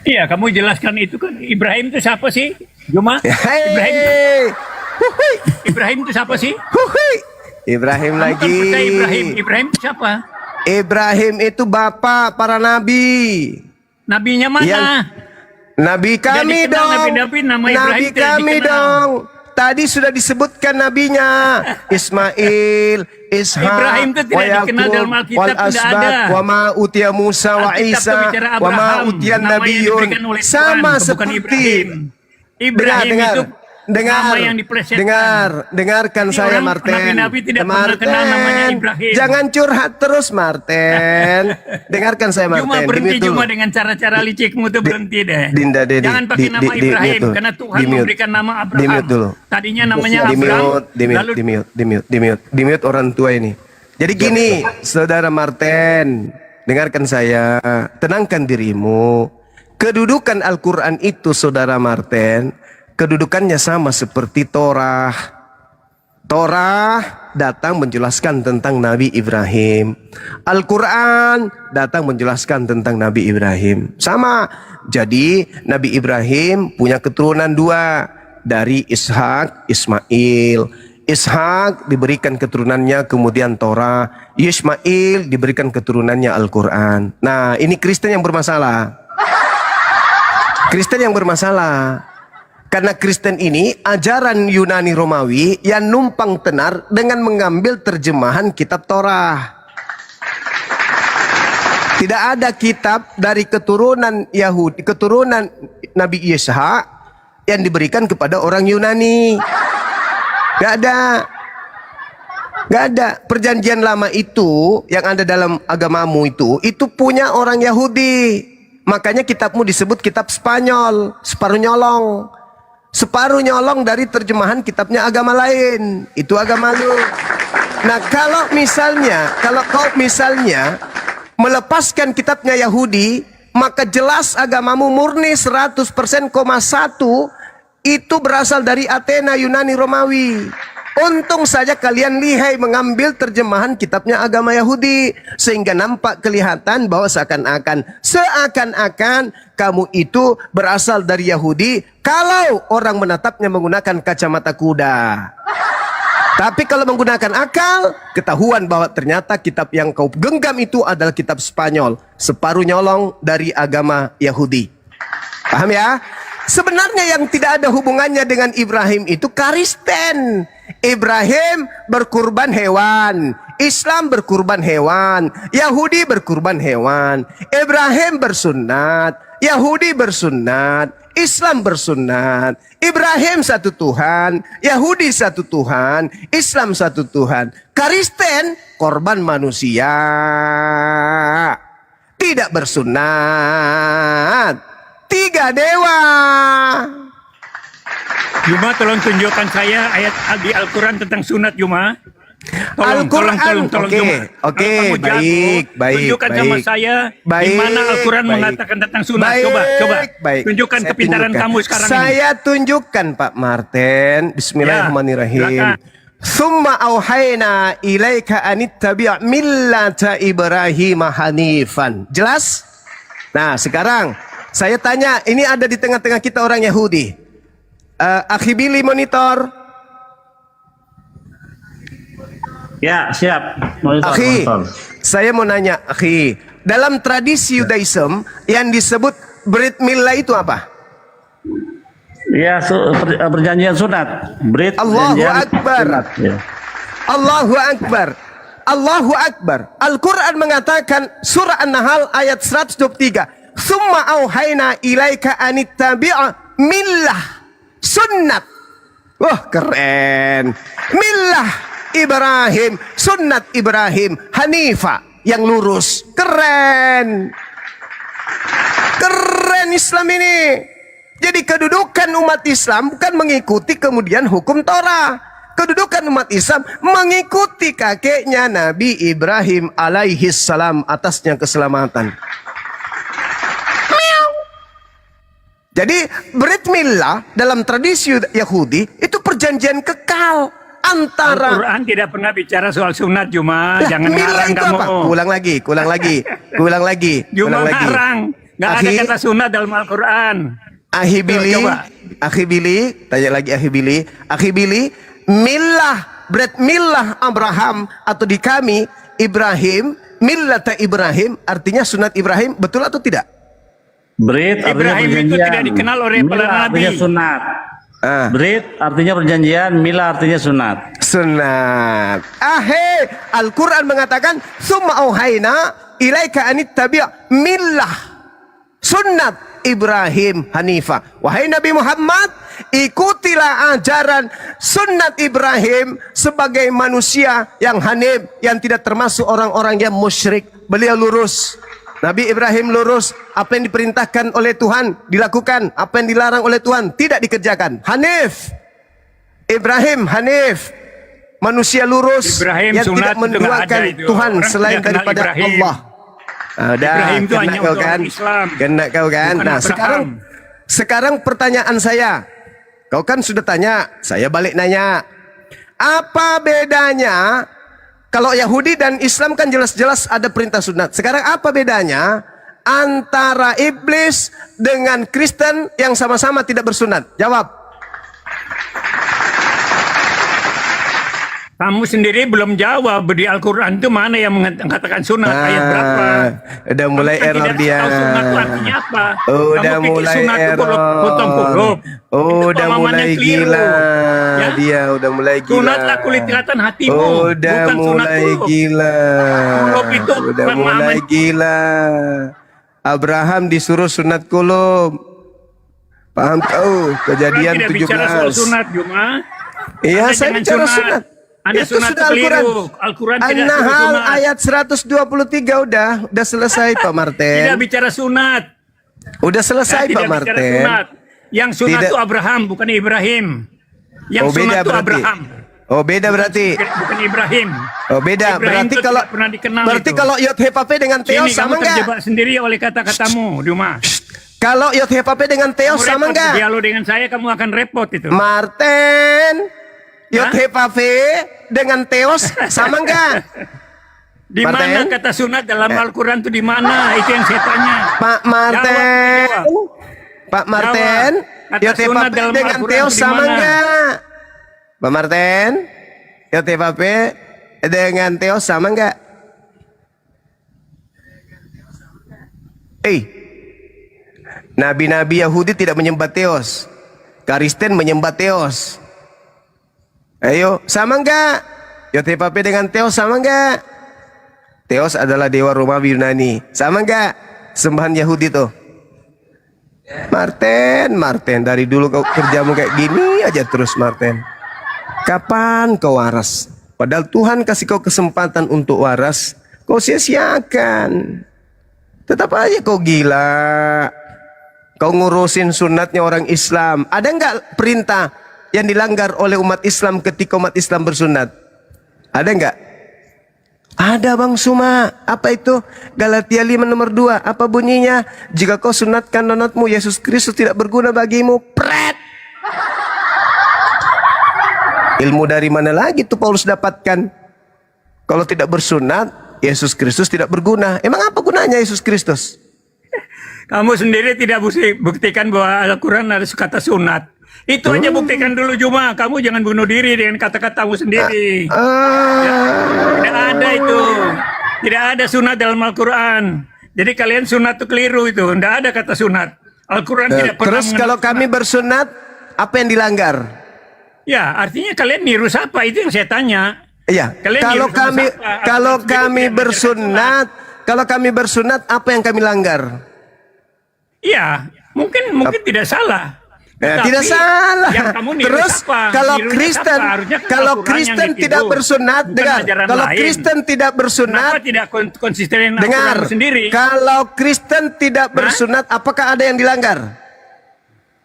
Speaker 5: Iya, kamu jelaskan itu kan. Ibrahim itu siapa sih? Juma? Ibrahim. Ibrahim itu siapa sih?
Speaker 1: Ibrahim
Speaker 5: Kamu
Speaker 1: lagi.
Speaker 5: kan percaya Ibrahim. Ibrahim itu siapa?
Speaker 1: Ibrahim itu bapak para nabi.
Speaker 5: Nabinya mana?
Speaker 1: Nabi kami
Speaker 5: dikenal
Speaker 1: dong.
Speaker 5: nabi-nabi, nama Ibrahim
Speaker 1: Nabi
Speaker 5: tidak
Speaker 1: kami
Speaker 5: dikenal.
Speaker 1: dong. Tadi sudah disebutkan nabinya. Ismail, Ishak,
Speaker 5: Ibrahim itu tidak
Speaker 1: wa Yaqub,
Speaker 5: dikenal dalam Alkitab,
Speaker 1: wal
Speaker 5: tidak
Speaker 1: asbat,
Speaker 5: ada.
Speaker 1: wa ma utiya Musa wa
Speaker 5: Alkitab itu
Speaker 1: Isa,
Speaker 5: bicara
Speaker 1: wa ma
Speaker 5: Abraham,
Speaker 1: utiyan
Speaker 5: nama yang
Speaker 1: nabiyun.
Speaker 5: diberikan oleh Tuhan,
Speaker 1: Sama
Speaker 5: bukan
Speaker 1: seperti
Speaker 5: Ibrahim. Ibrahim itu nama yang diplesetkan.
Speaker 1: dengarkan saya
Speaker 5: orang
Speaker 1: Martin.
Speaker 5: nabi-nabi tidak pernah kenal namanya Ibrahim.
Speaker 1: Jangan curhat terus Martin. Dengarkan saya Martin.
Speaker 5: Cuma berhenti
Speaker 1: Dimute dulu.
Speaker 5: cuma dengan cara-cara licikmu itu berhenti deh.
Speaker 1: Dinda,
Speaker 5: Jangan pakai nama Ibrahim
Speaker 1: mute.
Speaker 5: karena Tuhan
Speaker 1: Di mute.
Speaker 5: memberikan nama Abraham.
Speaker 1: Di mute dulu.
Speaker 5: Tadinya namanya Abraham. Lalu
Speaker 1: Di mute orang tua ini. Jadi gini, Saudara Martin, dengarkan saya, tenangkan dirimu. Kedudukan Al-Quran itu, Saudara Martin, kedudukannya sama seperti Torah. Torah datang menjelaskan tentang Nabi Ibrahim. Al-Quran datang menjelaskan tentang Nabi Ibrahim. Sama. Jadi Nabi Ibrahim punya keturunan dua. Dari Ishak, Ismail. Ishak diberikan keturunannya kemudian Torah. Ismail diberikan keturunannya Al-Quran. Nah, ini Kristen yang bermasalah. Kristen yang bermasalah. Karena Kristen ini ajaran Yunani Romawi yang numpang tenar dengan mengambil terjemahan kitab Torah. Tidak ada kitab dari keturunan Yahudi, keturunan Nabi Ishak yang diberikan kepada orang Yunani. Gak ada. Gak ada. Perjanjian lama itu yang ada dalam agamamu itu punya orang Yahudi. Makanya kitabmu disebut kitab Spanyol, separuh nyolong. Separuh nyolong dari terjemahan kitabnya agama lain. Itu agama lu. Nah, kalau kau misalnya melepaskan kitabnya Yahudi, maka jelas agamamu murni 100% koma 1 itu berasal dari Athena Yunani Romawi. Untung saja kalian lihai mengambil terjemahan kitabnya agama Yahudi. Sehingga nampak kelihatan bahwa seakan-akan kamu itu berasal dari Yahudi. Kalau orang menatapnya menggunakan kacamata kuda. Tapi kalau menggunakan akal, ketahuan bahwa ternyata kitab yang kau genggam itu adalah kitab Spanyol. Separuh nyolong dari agama Yahudi. Paham ya? Sebenarnya yang tidak ada hubungannya dengan Ibrahim itu Kristen. Ibrahim berkurban hewan, Islam berkurban hewan, Yahudi berkurban hewan. Ibrahim bersunat, Yahudi bersunat, Islam bersunat. Ibrahim satu Tuhan, Yahudi satu Tuhan, Islam satu Tuhan. Kristen korban manusia, tidak bersunat. 3 dewa.
Speaker 5: Juma, tolong tunjukkan saya ayat di Al-Quran tentang sunat, Juma.
Speaker 1: Al-Quran,
Speaker 5: Tolong,
Speaker 1: oke,
Speaker 5: Juma.
Speaker 1: oke,
Speaker 5: Kalau kamu jago,
Speaker 1: baik,
Speaker 5: tunjukkan sama saya di mana Al-Quran mengatakan tentang sunat. Coba. Tunjukkan
Speaker 1: Saya
Speaker 5: kepintaran
Speaker 1: tunjukkan.
Speaker 5: kamu sekarang ini.
Speaker 1: Saya tunjukkan, Pak Martin. Bismillahirrahmanirrahim. Summa auhayna ilaika anittabi' millata Ibrahim hanifan. Jelas? Nah, sekarang saya tanya, ini ada di tengah-tengah kita orang Yahudi. Akhi Billy monitor.
Speaker 9: Ya, siap. Monitor,
Speaker 1: Akhi,
Speaker 9: monitor.
Speaker 1: saya mau nanya, akhi. Dalam tradisi Yudaism yang disebut Brit Milah itu apa?
Speaker 9: Ya, perjanjian sunat.
Speaker 1: Allahu
Speaker 9: perjanjian
Speaker 1: Akbar.
Speaker 9: sunat, ya.
Speaker 1: Allahu Akbar. Allahu Akbar. Al-Quran mengatakan surah An-Nahl ayat 123. Summa auhayna ilaika anittabi'a millah sunnat. Wah, keren. Millah Ibrahim, sunnat Ibrahim, Hanifa, yang lurus. Keren. Keren Islam ini. Jadi kedudukan umat Islam bukan mengikuti kemudian hukum Torah. Kedudukan umat Islam mengikuti kakeknya Nabi Ibrahim alaihi salam, atasnya keselamatan. Jadi Brit Milah dalam tradisi Yahudi itu perjanjian kekal antara
Speaker 5: Al-Quran tidak pernah bicara soal sunat, Juma.
Speaker 1: Lah,
Speaker 5: Jangan
Speaker 1: Milah
Speaker 5: ngarang
Speaker 1: itu
Speaker 5: kamu.
Speaker 1: apa? Ulang lagi.
Speaker 5: Juma ngarang. Nggak ada kata sunat dalam Al-Quran.
Speaker 1: Akhi Billy, tanya lagi Akhi Billy, Milah, Brit Milah Abraham atau di kami Ibrahim, Millata Ibrahim artinya sunat Ibrahim, betul atau tidak?
Speaker 9: Brit artinya
Speaker 5: Ibrahim itu
Speaker 9: perjanjian.
Speaker 5: tidak dikenal oleh para
Speaker 9: Milah
Speaker 5: nabi.
Speaker 9: artinya sunat. Brit artinya perjanjian, milah artinya sunat.
Speaker 1: Sunat. Al-Quran mengatakan summa auhayna ilaika anittabi' millah sunnat Ibrahim Hanifah. Wahai Nabi Muhammad, ikutilah ajaran sunnat Ibrahim sebagai manusia yang hanif, yang tidak termasuk orang-orang yang musyrik. Beliau lurus. Nabi Ibrahim lurus. Apa yang diperintahkan oleh Tuhan dilakukan, apa yang dilarang oleh Tuhan tidak dikerjakan. Hanif. Ibrahim hanif, manusia lurus
Speaker 5: Ibrahim
Speaker 1: yang tidak
Speaker 5: sunat
Speaker 1: menduakan Tuhan
Speaker 5: Orang
Speaker 1: selain
Speaker 5: tidak kenal
Speaker 1: daripada
Speaker 5: Ibrahim.
Speaker 1: Allah.
Speaker 5: Ibrahim itu hanya untuk orang Islam.
Speaker 1: Kena kau kan.
Speaker 5: Bukan
Speaker 1: Nah,
Speaker 5: Abraham.
Speaker 1: sekarang pertanyaan saya. Kau kan sudah tanya, saya balik nanya. Apa bedanya kalau Yahudi dan Islam kan jelas-jelas ada perintah sunat. Sekarang apa bedanya antara iblis dengan Kristen yang sama-sama tidak bersunat? Jawab.
Speaker 5: Kamu sendiri belum jawab di Al-Quran itu mana yang mengatakan sunat, ayat berapa?
Speaker 1: Udah mulai
Speaker 5: Kamu kan
Speaker 1: error
Speaker 5: tidak
Speaker 1: dia.
Speaker 5: tahu sunat itu artinya apa.
Speaker 1: Udah
Speaker 5: Kamu pikir
Speaker 1: mulai
Speaker 5: sunat itu
Speaker 1: error.
Speaker 5: potong huruf. Itu
Speaker 1: Udah
Speaker 5: pemahaman
Speaker 1: mulai
Speaker 5: yang keliru.
Speaker 1: gila.
Speaker 5: Ya?
Speaker 1: Dia udah mulai gila.
Speaker 5: Sunatlah kulit kelihatan hatimu,
Speaker 1: Udah
Speaker 5: bukan sunat
Speaker 1: mulai
Speaker 5: huruf.
Speaker 1: gila.
Speaker 5: Huruf itu
Speaker 1: Udah
Speaker 5: pemahaman.
Speaker 1: mulai gila. Abraham disuruh sunat kulub. Paham kau? Kejadian
Speaker 5: Tidak bicara soal
Speaker 1: 17.
Speaker 5: sunat, Juma.
Speaker 1: Iya,
Speaker 5: Anda
Speaker 1: saya
Speaker 5: jangan
Speaker 1: bicara sunat.
Speaker 5: Anda
Speaker 1: Itu
Speaker 5: sunat
Speaker 1: sudah
Speaker 5: itu
Speaker 1: Al-Quran.
Speaker 5: keliru. Al-Quran tidak suruh
Speaker 1: An-Nahl
Speaker 5: sunat.
Speaker 1: ayat 123 udah selesai Pak Martin.
Speaker 5: Tidak bicara sunat.
Speaker 1: Udah selesai
Speaker 5: Tidak
Speaker 1: Pak
Speaker 5: bicara
Speaker 1: Martin.
Speaker 5: sunat. Yang sunat
Speaker 1: Tidak.
Speaker 5: itu Abraham, bukan Ibrahim. Yang
Speaker 1: Oh, beda
Speaker 5: sunat itu
Speaker 1: berarti.
Speaker 5: Abraham,
Speaker 1: Oh, beda berarti.
Speaker 5: bukan Ibrahim.
Speaker 1: Oh, beda.
Speaker 5: Ibrahim
Speaker 1: Berarti
Speaker 5: itu
Speaker 1: kalau
Speaker 5: tidak pernah dikenal
Speaker 1: berarti
Speaker 5: itu.
Speaker 1: kalau Yod Hepape dengan Theo
Speaker 5: Ini
Speaker 1: sama
Speaker 5: kamu
Speaker 1: enggak?
Speaker 5: terjebak sendiri oleh kata-katamu, Juma.
Speaker 1: Kalau Yod Hepape dengan Theo
Speaker 5: Kamu
Speaker 1: sama
Speaker 5: repot
Speaker 1: enggak?
Speaker 5: dialog dengan saya, kamu akan repot itu.
Speaker 1: Martin, Yotepafe dengan Theos sama enggak?
Speaker 5: Di mana
Speaker 1: Martin?
Speaker 5: kata sunat dalam Al-Quran itu di mana? Itu yang saya tanya.
Speaker 1: Pak Martin,
Speaker 5: Jawab.
Speaker 1: Pak Martin,
Speaker 5: Kata sunat
Speaker 1: Yotepafe
Speaker 5: dalam
Speaker 1: dengan
Speaker 5: Al-Quran
Speaker 1: Theos
Speaker 5: itu di
Speaker 1: sama
Speaker 5: mana?
Speaker 1: enggak? Pak Martin, Yotepafe dengan Theos sama enggak? Nabi-nabi Yahudi tidak menyembah Theos, Kristen menyembah Theos. Ayo, sama enggak? Yotepafe dengan Theos sama enggak? Theos adalah dewa Romawi Yunani. Sama enggak? Sembahan Yahudi tuh. Martin, dari dulu kau kerjamu kayak gini aja terus, Martin. Kapan kau waras? Padahal Tuhan kasih kau kesempatan untuk waras, kau sia-siakan. Tetap aja kau gila. Kau ngurusin sunatnya orang Islam. Ada enggak perintah yang dilanggar oleh umat Islam ketika umat Islam bersunat? Ada enggak? Ada Bang Suma. Apa itu? Galatia 5 nomor 2. Apa bunyinya? Jika kau sunatkan nonotmu, Yesus Kristus tidak berguna bagimu. Pret! Ilmu dari mana lagi tuh Paulus dapatkan? Kalau tidak bersunat, Yesus Kristus tidak berguna. Emang apa gunanya Yesus Kristus?
Speaker 5: Kamu sendiri tidak bisa buktikan bahwa Al-Quran ada kata sunat. Itu aja buktikan dulu Juma. Kamu jangan bunuh diri dengan kata-katamu sendiri. Tidak ada itu. Tidak ada sunat dalam Al-Quran. Jadi kalian sunat itu keliru itu. Tidak ada kata sunat. Al-Quran tidak pernah.
Speaker 1: Terus kalau kami bersunat, apa yang dilanggar?
Speaker 5: Ya, artinya kalian niru siapa? Itu yang saya tanya.
Speaker 1: Iya.
Speaker 5: Kalian
Speaker 1: Kalau
Speaker 5: niru sama
Speaker 1: kami
Speaker 5: siapa?
Speaker 1: kalau
Speaker 5: Al-Quran
Speaker 1: kami
Speaker 5: sendiri tidak
Speaker 1: bersunat, apa yang kami langgar?
Speaker 5: Iya, mungkin tidak salah. Tetapi
Speaker 1: tidak salah.
Speaker 5: yang kamu niru
Speaker 1: Terus
Speaker 5: siapa?
Speaker 1: kalau
Speaker 5: Nirunya
Speaker 1: Kristen,
Speaker 5: siapa? Harusnya kan
Speaker 1: kalau
Speaker 5: Al-Quran
Speaker 1: Kristen
Speaker 5: yang ditiru,
Speaker 1: tidak bersunat,
Speaker 5: bukan
Speaker 1: dengar.
Speaker 5: ajaran
Speaker 1: Kalau
Speaker 5: lain.
Speaker 1: Kristen tidak bersunat,
Speaker 5: Kenapa tidak konsisten dengan
Speaker 1: dengar.
Speaker 5: Al-Quran sendiri?
Speaker 1: Kalau Kristen tidak bersunat, apakah ada yang dilanggar?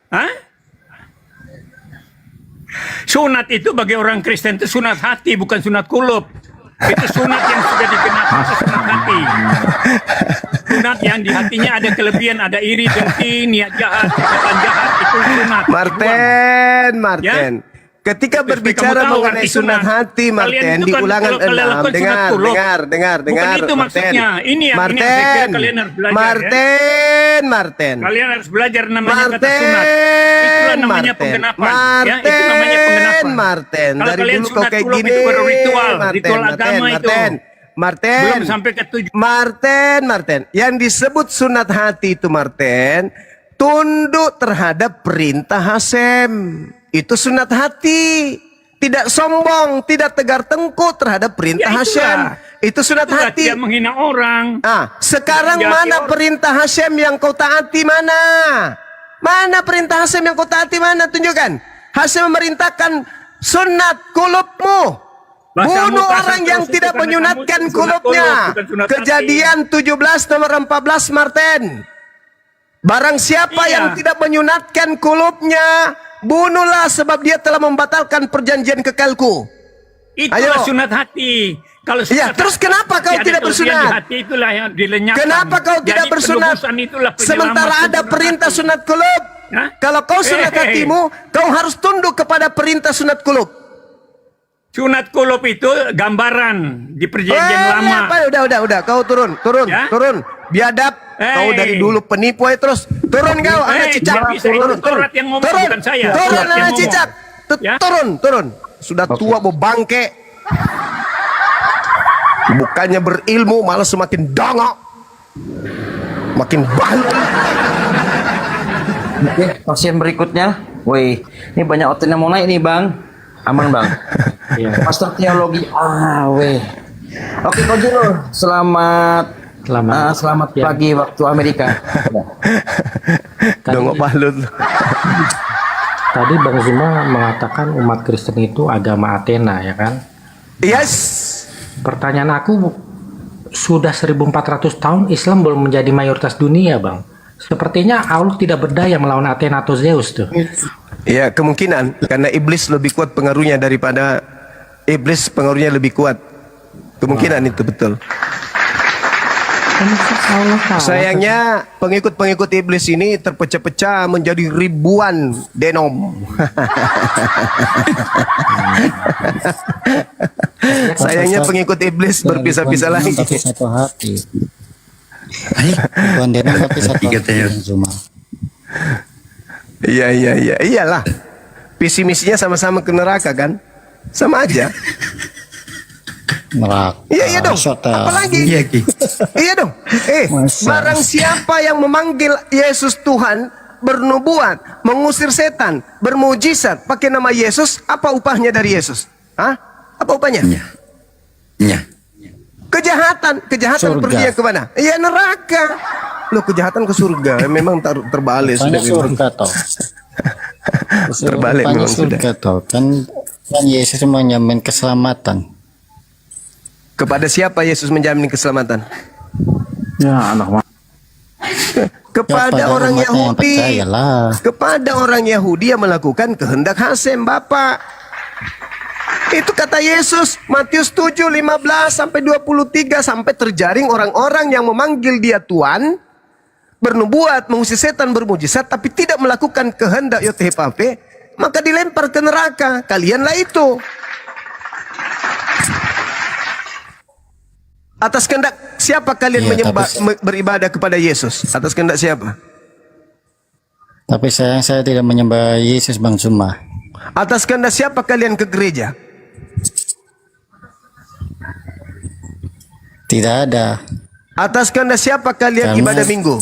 Speaker 5: Hah? Sunat itu bagi orang Kristen itu sunat hati, bukan sunat kulub. Itu sunat yang sudah dikenakan sunat hati. Sunat yang di hatinya ada kelebihan, ada iri, dengki, niat jahat, perkataan jahat, itu sunat.
Speaker 1: Martin. Ketika berbicara
Speaker 5: kamu tahu
Speaker 1: mengenai
Speaker 5: arti
Speaker 1: sunat hati,
Speaker 5: Kalian
Speaker 1: Martin,
Speaker 5: itu
Speaker 1: di
Speaker 5: kan
Speaker 1: ulangan
Speaker 5: kalau kalian
Speaker 1: 6,
Speaker 5: lakukan sunat kulub.
Speaker 1: dengar,
Speaker 5: Bukan itu
Speaker 1: Martin.
Speaker 5: maksudnya. Ini yang saya kira kalian harus belajar.
Speaker 1: Martin.
Speaker 5: Kalian harus belajar namanya kata sunat. Itulah namanya penggenapan. Ya, itu namanya penggenapan.
Speaker 1: Martin.
Speaker 5: Kalau
Speaker 1: Dari
Speaker 5: kalian
Speaker 1: dulu kau
Speaker 5: sunat
Speaker 1: kayak
Speaker 5: kulub
Speaker 1: gini.
Speaker 5: itu baru ritual agama itu.
Speaker 1: Martin.
Speaker 5: Belum sampai ke tujuan.
Speaker 1: Martin. Yang disebut sunat hati itu, Martin, tunduk terhadap perintah Hasem. Itu sunat hati. Tidak sombong, tidak tegar tengkuk terhadap perintah
Speaker 5: Ya,
Speaker 1: Hasem. Itu sunat
Speaker 5: Itulah
Speaker 1: hati.
Speaker 5: tidak menghina orang.
Speaker 1: Sekarang
Speaker 5: Menjadi
Speaker 1: mana
Speaker 5: orang.
Speaker 1: perintah Hasem yang kau taati, mana? Mana perintah Hasem yang kau taati, mana? Tunjukkan. Hasem memerintahkan sunat kulubmu.
Speaker 5: Bahasamu
Speaker 1: Bunuh
Speaker 5: kasar
Speaker 1: orang
Speaker 5: terus
Speaker 1: yang
Speaker 5: itu
Speaker 1: tidak
Speaker 5: karena
Speaker 1: menyunatkan
Speaker 5: kamu sunat
Speaker 1: kulubnya.
Speaker 5: kulub, bukan sunat hati.
Speaker 1: Kejadian 17 nomor 14, Martin. Barang siapa
Speaker 5: Iya.
Speaker 1: yang tidak menyunatkan kulubnya, bunuhlah sebab dia telah membatalkan perjanjian kekalku.
Speaker 5: Itulah
Speaker 1: Ayo.
Speaker 5: sunat hati. Kalau
Speaker 1: Iya,
Speaker 5: sunat
Speaker 1: terus
Speaker 5: hati,
Speaker 1: kenapa kau
Speaker 5: ada
Speaker 1: tidak
Speaker 5: kelebihan
Speaker 1: bersunat?
Speaker 5: di hati itulah yang dilenyapkan.
Speaker 1: Kenapa kau tidak
Speaker 5: Jadi
Speaker 1: bersunat?
Speaker 5: penebusan itulah penyelamat
Speaker 1: Sementara ada
Speaker 5: sunat
Speaker 1: perintah
Speaker 5: hati.
Speaker 1: sunat kulub.
Speaker 5: Hah?
Speaker 1: Kalau kau sunat hatimu, kau harus tunduk kepada perintah sunat kulub.
Speaker 5: Sunat kulub itu gambaran di perjanjian lama.
Speaker 1: Udah. Kau turun.
Speaker 5: Ya?
Speaker 1: Turun. Biadab. Kau dari dulu penipu aja terus. Turun kau, anak cicak.
Speaker 5: dia bisa, itu Taurat yang ngomong, bukan saya.
Speaker 1: Turun,
Speaker 5: Taurat yang
Speaker 1: anak
Speaker 5: ngomong.
Speaker 1: cicak.
Speaker 5: Ya?
Speaker 1: Turun. Sudah tua mau bangke. Bukannya berilmu, malah semakin dongok. Makin banyak.
Speaker 4: Oke, pasien berikutnya. Woi, ini banyak hotel yang mau naik nih, Bang. Aman, Bang. Iya. Master teologi. Weh. Oke, Ko Jilo. Selamat pagi waktu Amerika.
Speaker 1: Dongok balut.
Speaker 10: Tadi Bang Zuma mengatakan umat Kristen itu agama Athena, ya kan?
Speaker 1: Yes.
Speaker 10: Pertanyaan aku, sudah 1400 tahun Islam belum menjadi mayoritas dunia, Bang. Sepertinya Allah tidak berdaya melawan Athena atau Zeus tuh.
Speaker 1: Ya, kemungkinan karena iblis lebih kuat pengaruhnya daripada kemungkinan itu betul.
Speaker 10: Kan Allah tahu.
Speaker 1: Sayangnya pengikut-pengikut iblis ini terpecah-pecah menjadi ribuan denom. Sayangnya pengikut iblis berpisah-pisah lagi.
Speaker 9: Tapi satu hati. Bukan denom tapi satu hati. Cuma.
Speaker 1: Iyalah. Visi misinya sama-sama ke neraka kan? Sama aja.
Speaker 9: Neraka.
Speaker 1: Iya dong. Apalagi? Iya dong. Barang siapa yang memanggil Yesus Tuhan, bernubuat, mengusir setan, bermujizat pakai nama Yesus, apa upahnya dari Yesus? Hah? Apa upahnya?
Speaker 3: Iya.
Speaker 1: Kejahatan
Speaker 9: Surga.
Speaker 1: perginya kemana? Iya neraka. Loh, kejahatan ke surga memang terbalik sudah.
Speaker 9: Surga toh.
Speaker 1: Terbalik memang sudah.
Speaker 9: Surga toh. Kan Yesus menjamin keselamatan.
Speaker 1: Kepada siapa Yesus menjamin keselamatan?
Speaker 9: Ya anak
Speaker 1: Kepada
Speaker 9: Ya, pada
Speaker 1: orang
Speaker 9: umatnya yang
Speaker 1: Yahudi.
Speaker 9: percayalah.
Speaker 1: Kepada orang Yahudi yang melakukan kehendak Hasem Bapa. Itu kata Yesus, Matius 7:15 sampai 23, sampai terjaring orang-orang yang memanggil dia Tuhan, bernubuat, mengusir setan, bermujizat, tapi tidak melakukan kehendak YTHPP, maka dilempar ke neraka. Kalianlah itu. Atas kehendak siapa kalian
Speaker 9: Iya,
Speaker 1: beribadah kepada Yesus? Atas kehendak siapa?
Speaker 9: Tapi sayang saya tidak menyembah Yesus Bang Suma.
Speaker 1: Atas kehendak siapa kalian ke gereja?
Speaker 9: Tidak ada.
Speaker 1: Atas kehendak siapa kalian ibadah minggu?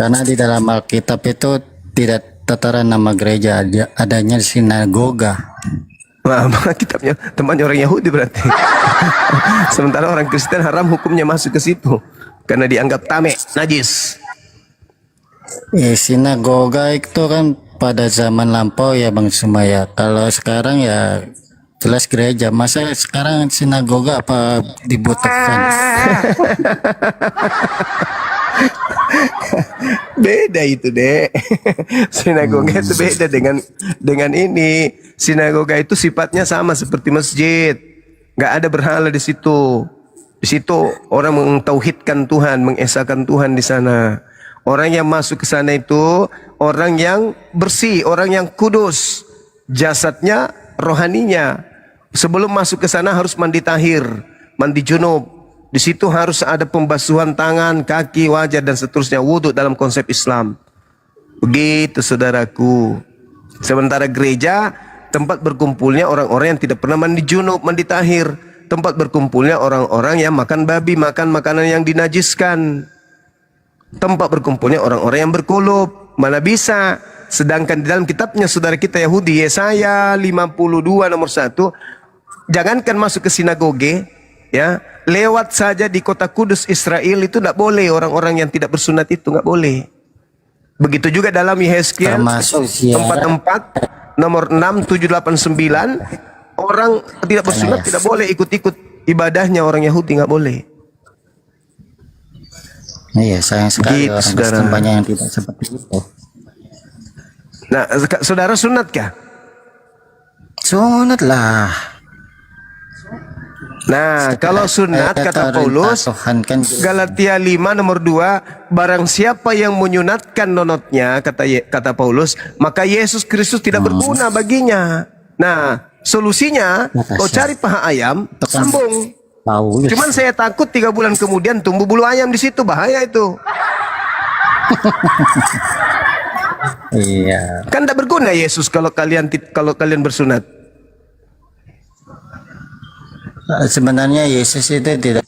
Speaker 9: Karena di dalam Alkitab itu tidak tertera nama gereja, adanya sinagoga.
Speaker 1: Wah, kitabnya temannya orang Yahudi berarti. Sementara orang Kristen haram hukumnya masuk ke situ karena dianggap tame, najis.
Speaker 9: Sinagoga itu kan pada zaman lampau ya Bang Sumaya. Kalau sekarang ya jelas gereja. Masa sekarang sinagoga apa dibutuhkan?
Speaker 1: Beda itu, Dek. Sinagoga itu beda dengan ini. Sinagoga itu sifatnya sama seperti masjid. Nggak ada berhala di situ. Di situ orang mentauhidkan Tuhan, mengesahkan Tuhan di sana. Orang yang masuk ke sana itu orang yang bersih, orang yang kudus. Jasadnya, rohaninya. Sebelum masuk ke sana harus mandi tahir, mandi junub. Di situ harus ada pembasuhan tangan, kaki, wajah dan seterusnya, wudhu dalam konsep Islam. Begitu saudaraku. Sementara gereja tempat berkumpulnya orang-orang yang tidak pernah mandi junub, mandi tahir. Tempat berkumpulnya orang-orang yang makan babi, makan makanan yang dinajiskan. Tempat berkumpulnya orang-orang yang berkulub. Mana bisa. Sedangkan di dalam kitabnya saudara kita Yahudi, Yesaya 52 nomor 1, jangankan masuk ke sinagoge, ya, lewat saja di kota Kudus Israel itu tidak boleh. Orang-orang yang tidak bersunat itu nggak boleh. Begitu juga dalam Yehezkiel 44 nomor 6, 7, 8, 9, orang tidak bersunat tidak boleh ikut-ikut ibadahnya orang Yahudi, nggak boleh.
Speaker 9: Iya, sayang sekali
Speaker 1: Gitu,
Speaker 9: orang
Speaker 1: saudara.
Speaker 9: Kristen banyak yang tidak seperti itu.
Speaker 1: Nah, saudara sunat kah?
Speaker 9: Sunat lah.
Speaker 1: Nah, kalau sunat kata Paulus, Galatia 5 nomor 2, barang siapa yang menyunatkan nonotnya, kata Paulus, maka Yesus Kristus tidak berguna baginya. Nah, solusinya kau cari paha ayam, sambung.
Speaker 9: Paulus.
Speaker 1: Cuman saya takut 3 bulan kemudian tumbuh bulu ayam di situ, bahaya itu.
Speaker 9: Iya.
Speaker 1: Kan tidak berguna Yesus kalau kalian bersunat.
Speaker 9: Sebenarnya Yesus itu tidak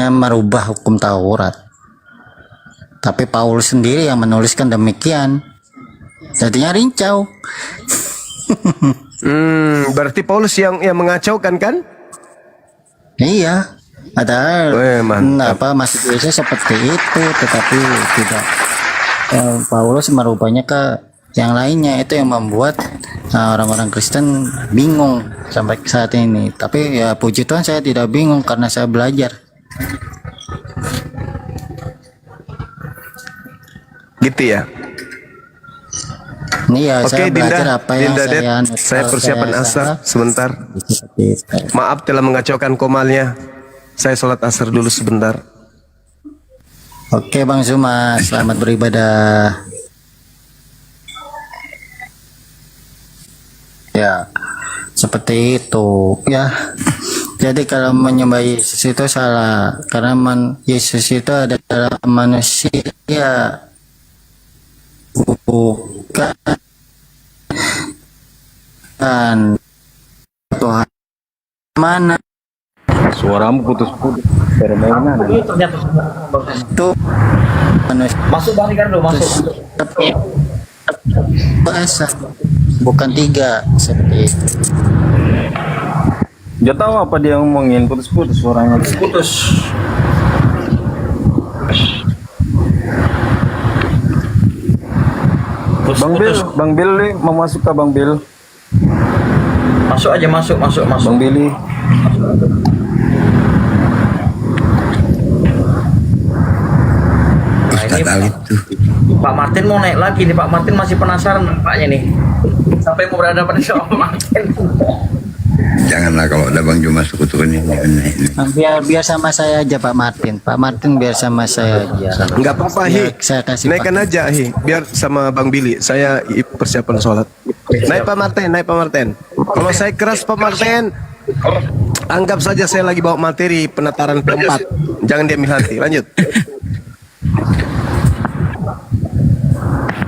Speaker 9: merubah hukum Taurat. Tapi Paulus sendiri yang menuliskan demikian. Jadinya rincau.
Speaker 1: Berarti Paulus yang mengacaukan kan?
Speaker 9: Iya. Padahal masuk Yesus seperti itu, tetapi tidak. Paulus merubahnya ke yang lainnya, itu yang membuat orang-orang Kristen bingung sampai saat ini. Tapi ya puji Tuhan saya tidak bingung karena saya belajar.
Speaker 1: Gitu ya.
Speaker 9: Iya,
Speaker 1: Oke,
Speaker 9: saya belajar
Speaker 1: Dinda,
Speaker 9: apa yang
Speaker 1: Dinda Det,
Speaker 9: saya
Speaker 1: saya persiapan
Speaker 9: saya
Speaker 1: asar
Speaker 9: salah.
Speaker 1: sebentar.
Speaker 9: Seperti itu.
Speaker 1: Maaf telah mengacaukan komalnya. Saya sholat asar dulu sebentar.
Speaker 9: Oke Bang Zuma, selamat beribadah. Ya, seperti itu ya. Jadi kalau menyembah Yesus itu salah, karena Yesus itu adalah manusia, bukan Tuhan. Mana
Speaker 3: Suaramu putus-putus. Permainan.
Speaker 9: itu manusia
Speaker 4: Masuk Bang Ricardo, masuk.
Speaker 9: bahasa, bukan tiga seperti itu.
Speaker 3: Dia tahu apa dia ngomongin, putus-putus suaranya.
Speaker 4: Putus.
Speaker 3: Bang Bill nih, mau masuk ke Bang Bill?
Speaker 4: Masuk aja, masuk.
Speaker 3: Bang Billy.
Speaker 4: Nah, ini Pak Martin mau naik lagi nih. Pak Martin masih penasaran nampaknya nih. Sampai mau berhadapan sama Pak Martin.
Speaker 7: Janganlah kalau ada Bang Juma sekutunya.
Speaker 9: Biar sama saya aja Pak Martin. Pak Martin biar sama saya aja.
Speaker 1: Enggak apa-apa, Hi.
Speaker 9: Saya kasih
Speaker 1: Naikkan aja, Hi. Biar sama Bang Billy. Saya persiapan sholat. Naik Pak Martin, naik Pak Martin. Kalau saya keras Pak Martin, anggap saja saya lagi bawa materi penataran P4. Jangan diambil hati. Lanjut.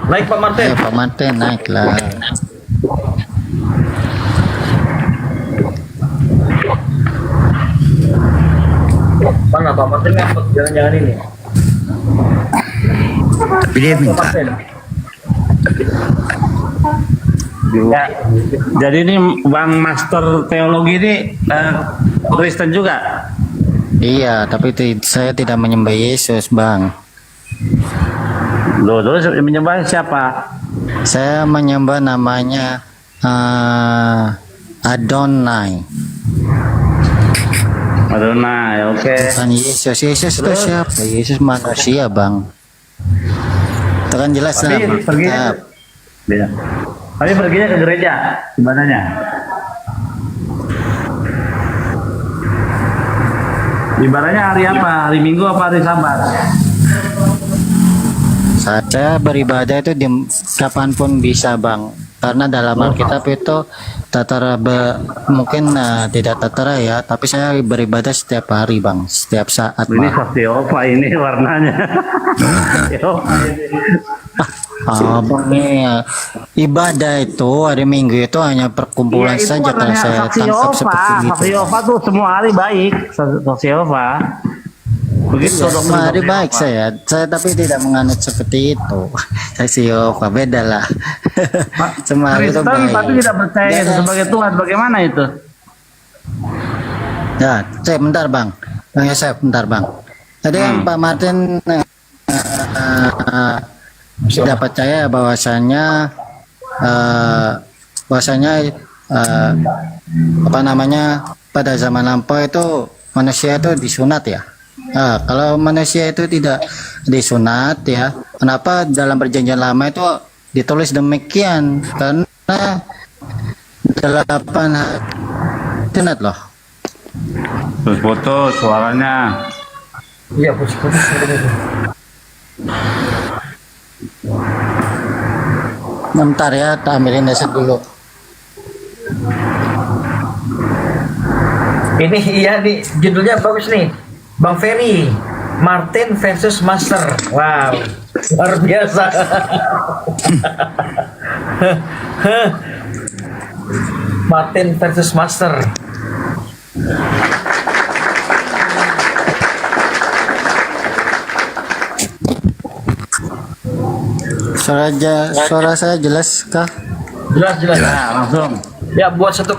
Speaker 4: Naik Pak Martin.
Speaker 9: Ya, Pak Martin naiklah.
Speaker 4: Mana Pak Martin ngapet? Jangan-jangan ini.
Speaker 7: Tapi dia minta.
Speaker 11: Ya, jadi ini Bang Master Teologi ini Kristen juga?
Speaker 9: Iya, tapi saya tidak menyembah Yesus, Bang.
Speaker 11: Loh, terus menyembah siapa?
Speaker 9: Saya menyembah namanya Adonai.
Speaker 11: Adonai, oke.
Speaker 9: Bukan Yesus. Yesus itu siapa? Yesus manusia, Bang. Itu kan jelas lah.
Speaker 11: Iya. Tapi perginya ke gereja, ibadahnya. Ibadahnya hari apa? Hari Minggu apa hari Sabat?
Speaker 9: Saya beribadah itu di kapanpun bisa, Bang. Karena dalam Alkitab itu mungkin tidak tertera ya, tapi saya beribadah setiap hari, Bang, setiap saat.
Speaker 11: Ini Yehova ini warnanya.
Speaker 9: Bang, ibadah itu hari Minggu itu hanya perkumpulan
Speaker 11: Iya, itu
Speaker 9: saja kalau
Speaker 11: warnanya
Speaker 9: saya
Speaker 11: saksi
Speaker 9: tangkap
Speaker 11: Yehova.
Speaker 9: seperti itu.
Speaker 11: Saksi Yehova tuh semua hari baik, saksi Yehova. Begitu dong.
Speaker 9: Semua hari baik saya tapi tidak menganut seperti itu. Saksi Yehova beda lah. Semua hari itu
Speaker 11: Kristen
Speaker 9: baik.
Speaker 11: tapi tidak percaya
Speaker 9: Beda.
Speaker 11: Yesus sebagai Tuhan, bagaimana itu?
Speaker 9: Ya, saya bentar Bang. Bang Yosef, bentar Bang. Tadi kan Pak Martin tidak percaya bahwasanya apa namanya pada zaman lampau itu manusia itu disunat ya. Kalau manusia itu tidak disunat ya, kenapa dalam perjanjian lama itu ditulis demikian? Karena 8 sunat loh.
Speaker 11: Terus putus suaranya.
Speaker 4: Iya, putus.
Speaker 9: Bentar ya, tak ambilin dasar dulu.
Speaker 4: Ini iya nih, judulnya bagus nih. Bang Ferry, Martin versus Master. Wow, luar biasa. Martin versus Master.
Speaker 9: Suara saya jelas kah?
Speaker 4: Jelas.
Speaker 11: Nah, langsung.
Speaker 4: Ya, buat 1,2K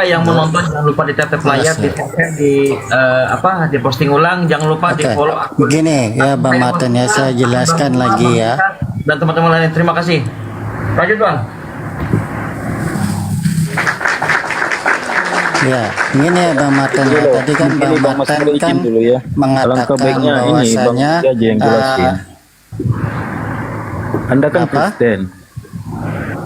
Speaker 4: yang menonton jangan lupa di-tap layar, di posting ulang, jangan lupa
Speaker 9: Oke.
Speaker 4: di-follow akun.
Speaker 9: Begini ya Bang Martin ya, saya jelaskan lagi ya.
Speaker 4: Dan teman-teman lain, terima kasih. Lanjut Bang.
Speaker 9: Ya, ini ya Bang Martin ya. Tadi kan Bang Martin kan mengatakan bahwasanya
Speaker 3: Anda kan
Speaker 9: apa?
Speaker 3: Kristen.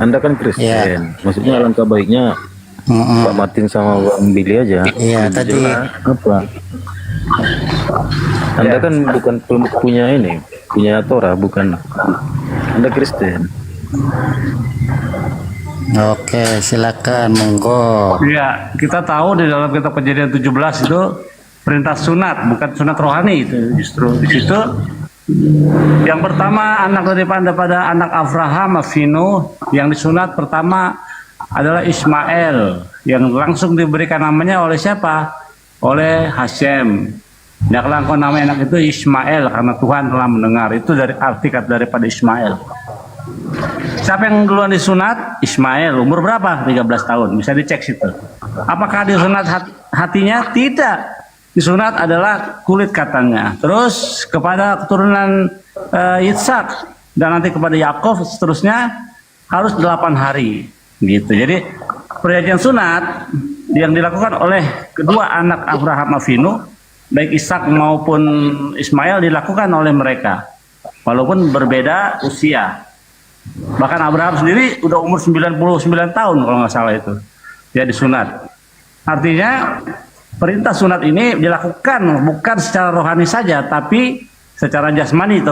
Speaker 3: Anda kan Kristen. Maksudnya alangkah baiknya Pak Martin sama Bang Billy aja.
Speaker 9: Iya, tadi
Speaker 3: Apa? Anda kan bukan punya Torah, bukan. Anda Kristen.
Speaker 9: oke, silakan monggo.
Speaker 11: Iya, kita tahu di dalam kitab Kejadian 17 itu perintah sunat, bukan sunat rohani itu justru di situ. Yang pertama anak daripada anak Abraham Avinu yang disunat pertama adalah Ismail yang langsung diberikan namanya oleh siapa? Oleh Hashem. Janganlah engkau namanya anak itu Ismail karena Tuhan telah mendengar. Itu dari arti kata daripada Ismail. Siapa yang duluan disunat? Ismail. Umur berapa? 13 tahun. Bisa dicek situ. Apakah disunat hatinya? Tidak. Disunat adalah kulit katanya. Terus kepada keturunan Yitzhak dan nanti kepada Yakov seterusnya harus 8 hari. Gitu. Jadi perjanjian sunat yang dilakukan oleh kedua anak Abraham Avinu, baik Ishak maupun Ismail dilakukan oleh mereka. Walaupun berbeda usia. Bahkan Abraham sendiri udah umur 99 tahun kalau nggak salah itu. Dia disunat. Artinya perintah sunat ini dilakukan bukan secara rohani saja, tapi secara jasmani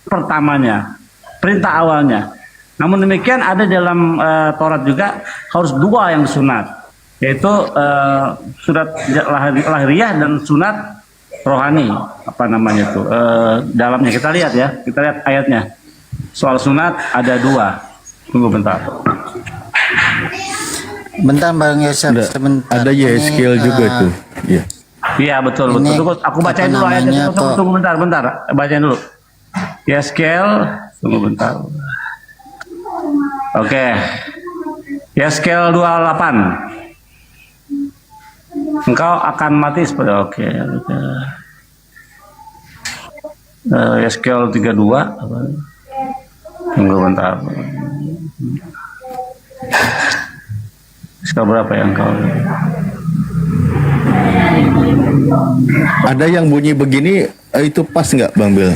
Speaker 11: pertamanya, perintah awalnya. Namun demikian ada dalam Taurat juga harus 2 yang disunat, yaitu sunat lahiriah dan sunat rohani. Apa namanya itu? Dalamnya kita lihat ya, kita lihat ayatnya. Soal sunat ada 2. Tunggu bentar.
Speaker 9: Bentar Bang Yosef, sebentar.
Speaker 3: Ada Yeskiel juga tuh. Iya.
Speaker 11: Iya betul. Tunggu, aku bacain dulu ayatnya. Tunggu bentar. Bacain dulu. Yeskiel, tunggu bentar. Oke. Yeskiel 28. Engkau akan mati seperti oke. Yeskiel 32. Tunggu bentar. Sekarang berapa yang kau?
Speaker 12: Ada yang bunyi begini, itu pas nggak Bang Bil?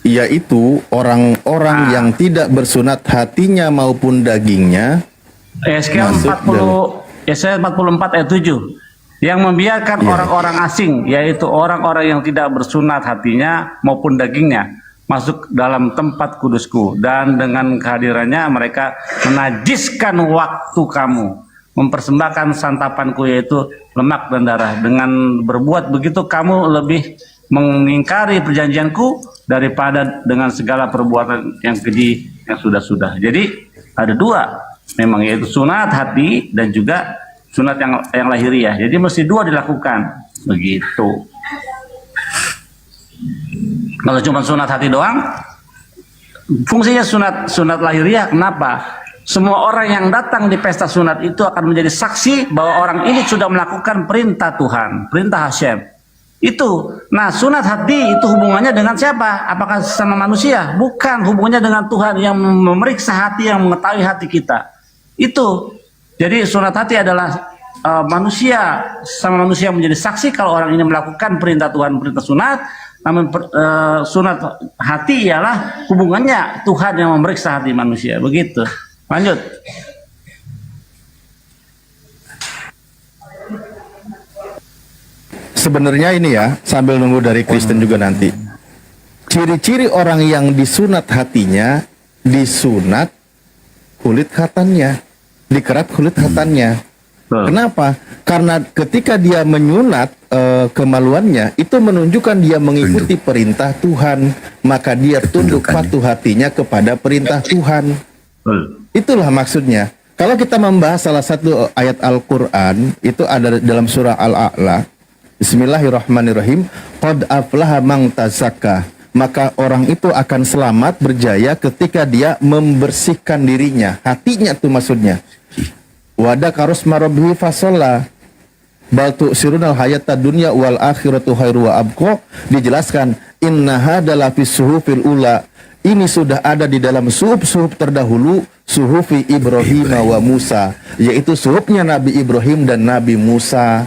Speaker 12: Yaitu orang-orang yang tidak bersunat hatinya maupun dagingnya.
Speaker 11: Yeskiel 44 ayat 7 yang membiarkan orang-orang asing, yaitu orang-orang yang tidak bersunat hatinya maupun dagingnya, masuk dalam tempat kudusku, dan dengan kehadirannya mereka menajiskan waktu kamu, mempersembahkan santapanku yaitu lemak dan darah. Dengan berbuat begitu kamu lebih mengingkari perjanjianku daripada dengan segala perbuatan yang keji yang sudah-sudah. Jadi ada 2 memang, yaitu sunat hati dan juga sunat yang lahiriah. Jadi mesti 2 dilakukan begitu. Kalau cuma sunat hati doang, fungsinya sunat lahiriah. Kenapa? Semua orang yang datang di pesta sunat itu akan menjadi saksi bahwa orang ini sudah melakukan perintah Tuhan, perintah Hashem. Itu. Nah, sunat hati itu hubungannya dengan siapa? Apakah sama manusia? Bukan, hubungannya dengan Tuhan yang memeriksa hati, yang mengetahui hati kita. Itu. Jadi sunat hati adalah manusia sama manusia menjadi saksi kalau orang ini melakukan perintah Tuhan, perintah sunat. Namun sunat hati ialah hubungannya Tuhan yang memeriksa hati manusia. Begitu. Lanjut.
Speaker 12: Sebenarnya ini ya, sambil nunggu dari Kristen juga nanti. Ciri-ciri orang yang disunat hatinya, disunat kulit khatannya, dikerat kulit khatannya. Kenapa? Karena ketika dia menyunat kemaluannya, itu menunjukkan dia mengikuti perintah Tuhan, maka dia tunduk patuh hatinya kepada perintah Tuhan. Itulah maksudnya. Kalau kita membahas salah satu ayat Al-Quran, itu ada dalam surah Al-A'la. Bismillahirrahmanirrahim. Qad aflaha man tazakka. Maka orang itu akan selamat berjaya ketika dia membersihkan dirinya, hatinya tuh maksudnya. Wada karus marabhi fasolla. Bal tu'sirunal hayata dunya wal akhiratu khairu wa abqa. Dijelaskan inna hadalah fi suhufil ula. Ini sudah ada di dalam suhuf-suhuf terdahulu, suhufi Ibrahim wa Musa, yaitu suhufnya Nabi Ibrahim dan Nabi Musa.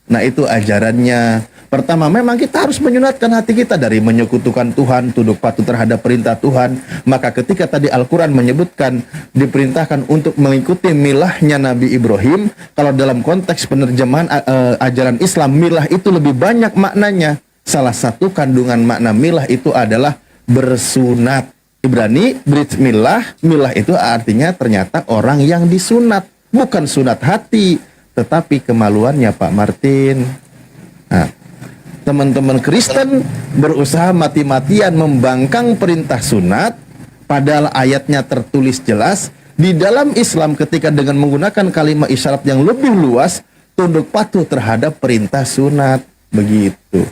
Speaker 12: Nah itu ajarannya. Pertama, memang kita harus menyunatkan hati kita dari menyekutukan Tuhan, tunduk patuh terhadap perintah Tuhan. Maka ketika tadi Al-Quran menyebutkan, diperintahkan untuk mengikuti milahnya Nabi Ibrahim, kalau dalam konteks penerjemahan ajaran Islam, milah itu lebih banyak maknanya. Salah satu kandungan makna milah itu adalah bersunat. Ibrani, brit milah, milah itu artinya ternyata orang yang disunat. Bukan sunat hati, tetapi kemaluannya Pak Martin. Nah, teman-teman Kristen berusaha mati-matian membangkang perintah sunat, padahal ayatnya tertulis jelas, di dalam Islam ketika dengan menggunakan kalimat isyarat yang lebih luas, tunduk patuh terhadap perintah sunat. Begitu.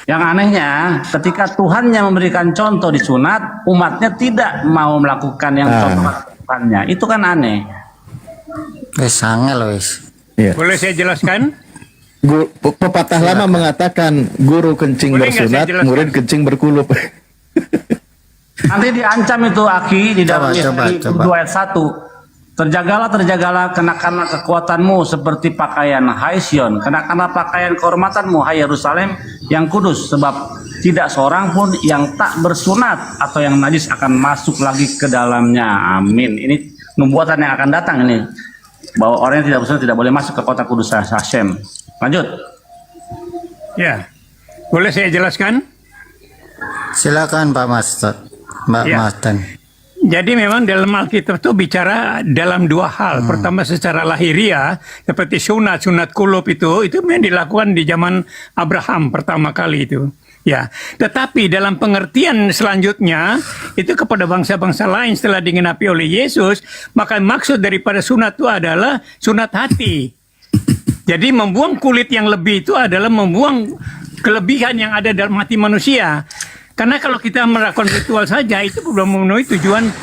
Speaker 11: Yang anehnya, ketika Tuhannya memberikan contoh di sunat, umatnya tidak mau melakukan yang contoh Tuhannya. Itu kan aneh.
Speaker 9: Sangel wes.
Speaker 5: Boleh saya jelaskan?
Speaker 12: Pepatah lama mengatakan guru kencing
Speaker 5: Boleh nggak
Speaker 12: bersunat,
Speaker 5: saya jelaskan?
Speaker 12: murid kencing berkulup.
Speaker 11: Nanti diancam itu Aki di dalam Yesaya 2 ayat 1. Terjagalah, kenakanlah kekuatanmu seperti pakaian, hai Sion. Kenakanlah pakaian kehormatanmu, hai Yerusalem yang kudus. Sebab tidak seorang pun yang tak bersunat atau yang najis akan masuk lagi ke dalamnya. Amin. Ini nubuatan yang akan datang ini. Bahwa orang yang tidak bersunat tidak boleh masuk ke kota kudus Hashem. Lanjut.
Speaker 5: Ya. Boleh saya jelaskan?
Speaker 9: Silakan Pak Master. Mbak
Speaker 5: Ya.
Speaker 9: Martin.
Speaker 5: Jadi memang dalam Alkitab itu bicara dalam dua hal. Pertama secara lahiriah, seperti sunat kulub itu memang dilakukan di zaman Abraham pertama kali itu. Ya, tetapi dalam pengertian selanjutnya itu kepada bangsa-bangsa lain setelah digenapi oleh Yesus, maka maksud daripada sunat itu adalah sunat hati. Jadi membuang kulit yang lebih itu adalah membuang kelebihan yang ada dalam hati manusia. Karena kalau kita melakukan ritual saja itu belum memenuhi tujuan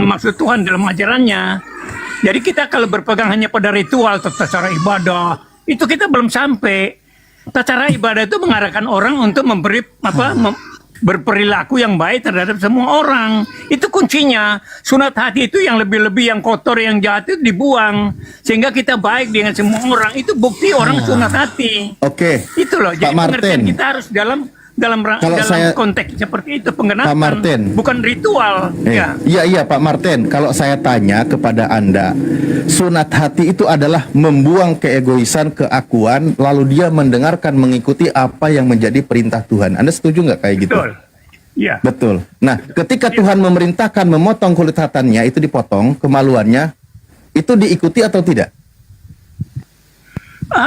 Speaker 5: maksud Tuhan dalam ajarannya. Jadi kita kalau berpegang hanya pada ritual tata cara ibadah, itu kita belum sampai. Tata cara ibadah itu mengarahkan orang untuk berperilaku yang baik terhadap semua orang. Itu kuncinya. Sunat hati itu yang lebih-lebih, yang kotor, yang jahat itu dibuang. Sehingga kita baik dengan semua orang. Itu bukti orang sunat hati.
Speaker 12: Oke.
Speaker 5: Itu loh. Jadi
Speaker 12: Pak Martin.
Speaker 5: pengertian kita harus dalam konteks seperti itu pengenapan,
Speaker 12: Pak Martin.
Speaker 5: bukan ritual.
Speaker 12: Iya Pak Martin, kalau saya tanya kepada Anda, sunat hati itu adalah membuang keegoisan, keakuan, lalu dia mendengarkan, mengikuti apa yang menjadi perintah Tuhan. Anda setuju nggak kayak gitu?
Speaker 5: Betul. Iya.
Speaker 12: Betul. Nah, ketika Tuhan memerintahkan memotong kulit hatannya, itu dipotong, kemaluannya, itu diikuti atau tidak?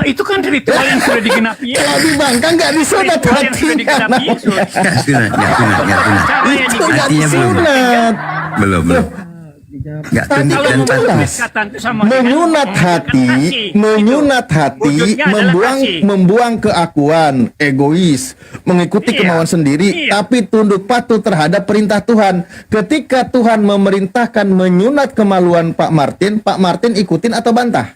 Speaker 5: Itu kan ritual yang sudah digenapi Yesus.
Speaker 12: Kalau dibangkang nggak disunat
Speaker 5: Ritual yang sudah digenapi Yesus.
Speaker 12: Artinya belum. Nggak tunduk dan patuh. Menyunat hati, membuang keakuan, egois, mengikuti kemauan sendiri, tapi tunduk patuh terhadap perintah Tuhan. Ketika Tuhan memerintahkan menyunat kemaluan Pak Martin ikutin atau bantah?